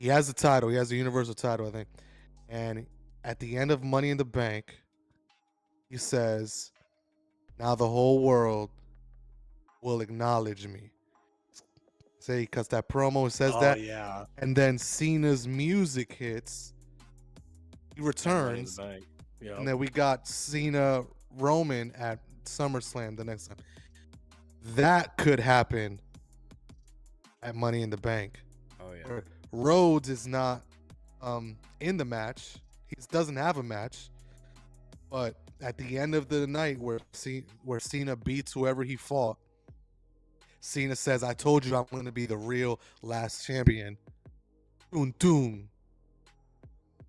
has the title. He has the Universal title, I think. And at the end of Money in the Bank, he says, now the whole world will acknowledge me. Say he cuts that promo and says that. Yeah. And then Cena's music hits. He returns. Money in the Bank. Yeah. And then we got Cena Roman at SummerSlam the next time. That could happen at Money in the Bank. Oh yeah. Where Rhodes is not in the match. He doesn't have a match. But at the end of the night where Cena beats whoever he fought, Cena says, I told you I'm going to be the real last champion. Doom, doom.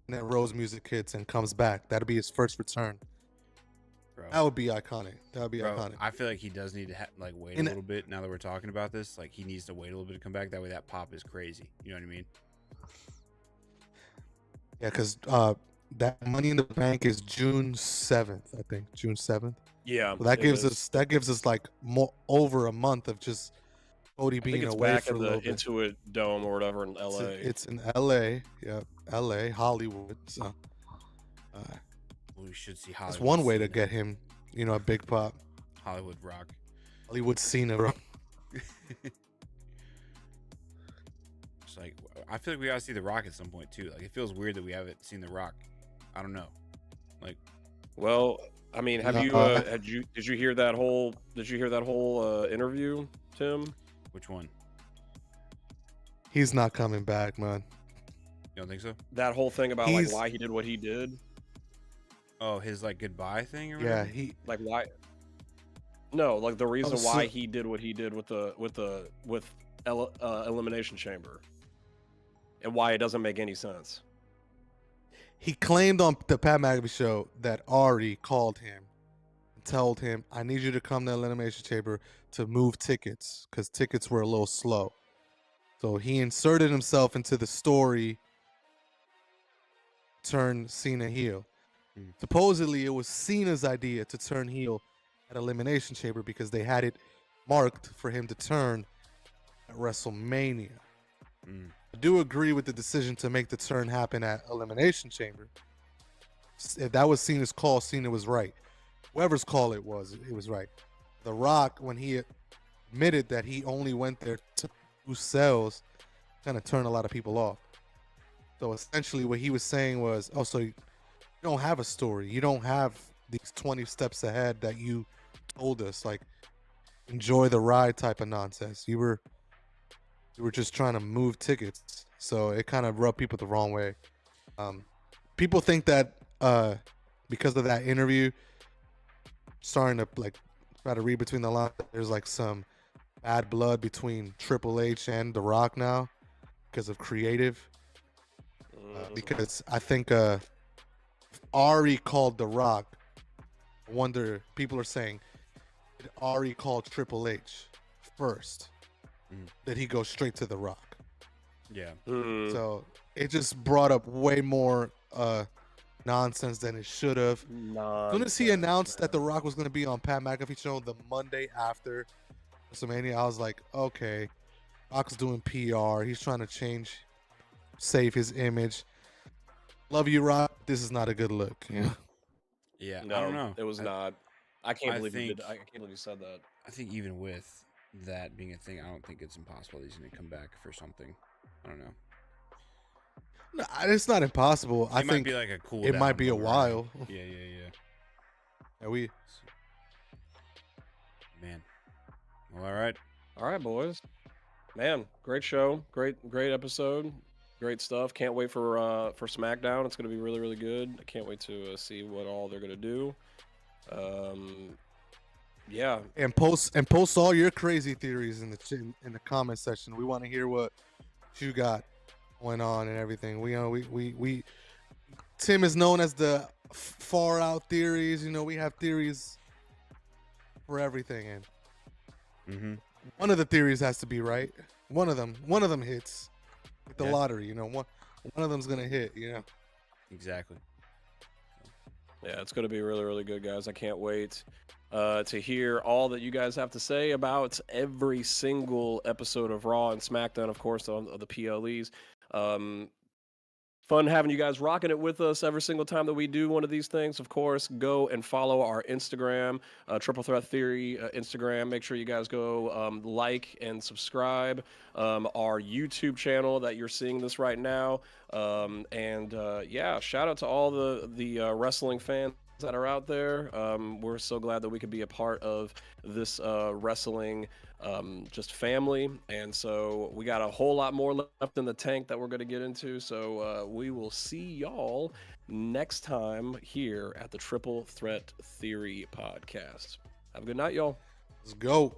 And then Rhodes music hits and comes back. That'll be his first return. Bro. That would be iconic. That would be Bro, iconic. I feel like he does need to wait a little bit. Now that we're talking about this, like he needs to wait a little bit to come back. That way, that pop is crazy. You know what I mean? Yeah, because that Money in the Bank is June 7th, I think. June 7th. Yeah. So that gives us like more over a month of just Cody I think being it's away back for at a the little bit. Intuit Dome or whatever in LA. It's in LA. Yeah, LA, Hollywood. So We should see Hollywood. that's one way to Cena. get him, a big pop. Hollywood Rock. Hollywood Cena, bro. It's like I feel like we gotta see The Rock at some point too. Like it feels weird that we haven't seen The Rock. I don't know. Like, Well, I mean, No, did you hear that whole interview, Tim? which one? He's not coming back, man. You don't think so? That whole thing about He's- like why he did what he did, Oh, his like goodbye thing or Yeah, whatever? like why? No, like the reason Oh, so- why he did what he did with Elimination Chamber, and why it doesn't make any sense. he claimed on the Pat McAfee show that Ari called him and told him, I need you to come to Elimination Chamber to move tickets because tickets were a little slow. So he inserted himself into the story, turn Cena heel. Supposedly, it was Cena's idea to turn heel at Elimination Chamber because they had it marked for him to turn at WrestleMania. Mm. I do agree with the decision to make the turn happen at Elimination Chamber. If that was Cena's call, Cena was right. Whoever's call it was right. The Rock, when he admitted that he only went there to boost sales, kind of turned a lot of people off. So essentially what he was saying was, oh, so you don't have a story. You don't have these 20 steps ahead that you told us. Like, enjoy the ride type of nonsense. You were just trying to move tickets. So it kind of rubbed people the wrong way. People think that because of that interview, starting to like try to read between the lines, there's like some bad blood between Triple H and The Rock now because of creative. Because I think Ari called The Rock. I wonder, people are saying, did Ari call Triple H first, that he goes straight to The Rock. Yeah. So it just brought up way more nonsense than it should have. As soon as he announced that The Rock was going to be on Pat McAfee show the Monday after WrestleMania, I was like, okay, Rock's doing PR. He's trying to save his image. Love you, Rock. This is not a good look. Yeah. Yeah. No, I don't know. it was not. I can't I believe you did. think- I can't believe you said that. I think even with that being a thing, I don't think it's impossible that he's going to come back for something. I don't know. No, it's not impossible. I It might think be like a cool. it might down be a longer. while. Yeah. And Man. Well, all right. All right, boys. Man, great show. Great episode. Great stuff. Can't wait for SmackDown. It's going to be really, really good. I can't wait to see what all they're going to do. Yeah. And post all your crazy theories in the comment section. We want to hear what you got going on and everything. We Tim is known as the far out theories. We have theories for everything, and one of the theories has to be right. One of them hits with the lottery. One of them's gonna hit. Exactly. Yeah, it's going to be really, really good, guys. I can't wait to hear all that you guys have to say about every single episode of Raw and SmackDown, of course, on the PLEs. Fun having you guys rocking it with us every single time that we do one of these things. Of course, go and follow our Instagram, Triple Threat Theory Instagram. Make sure you guys go like and subscribe. Our YouTube channel that you're seeing this right now. Yeah, shout out to all the wrestling fans that are out there. We're so glad that we could be a part of this wrestling just family, and so we got a whole lot more left in the tank that we're going to get into, so we will see y'all next time here at the Triple Threat Theory podcast. Have a good night, y'all. Let's go.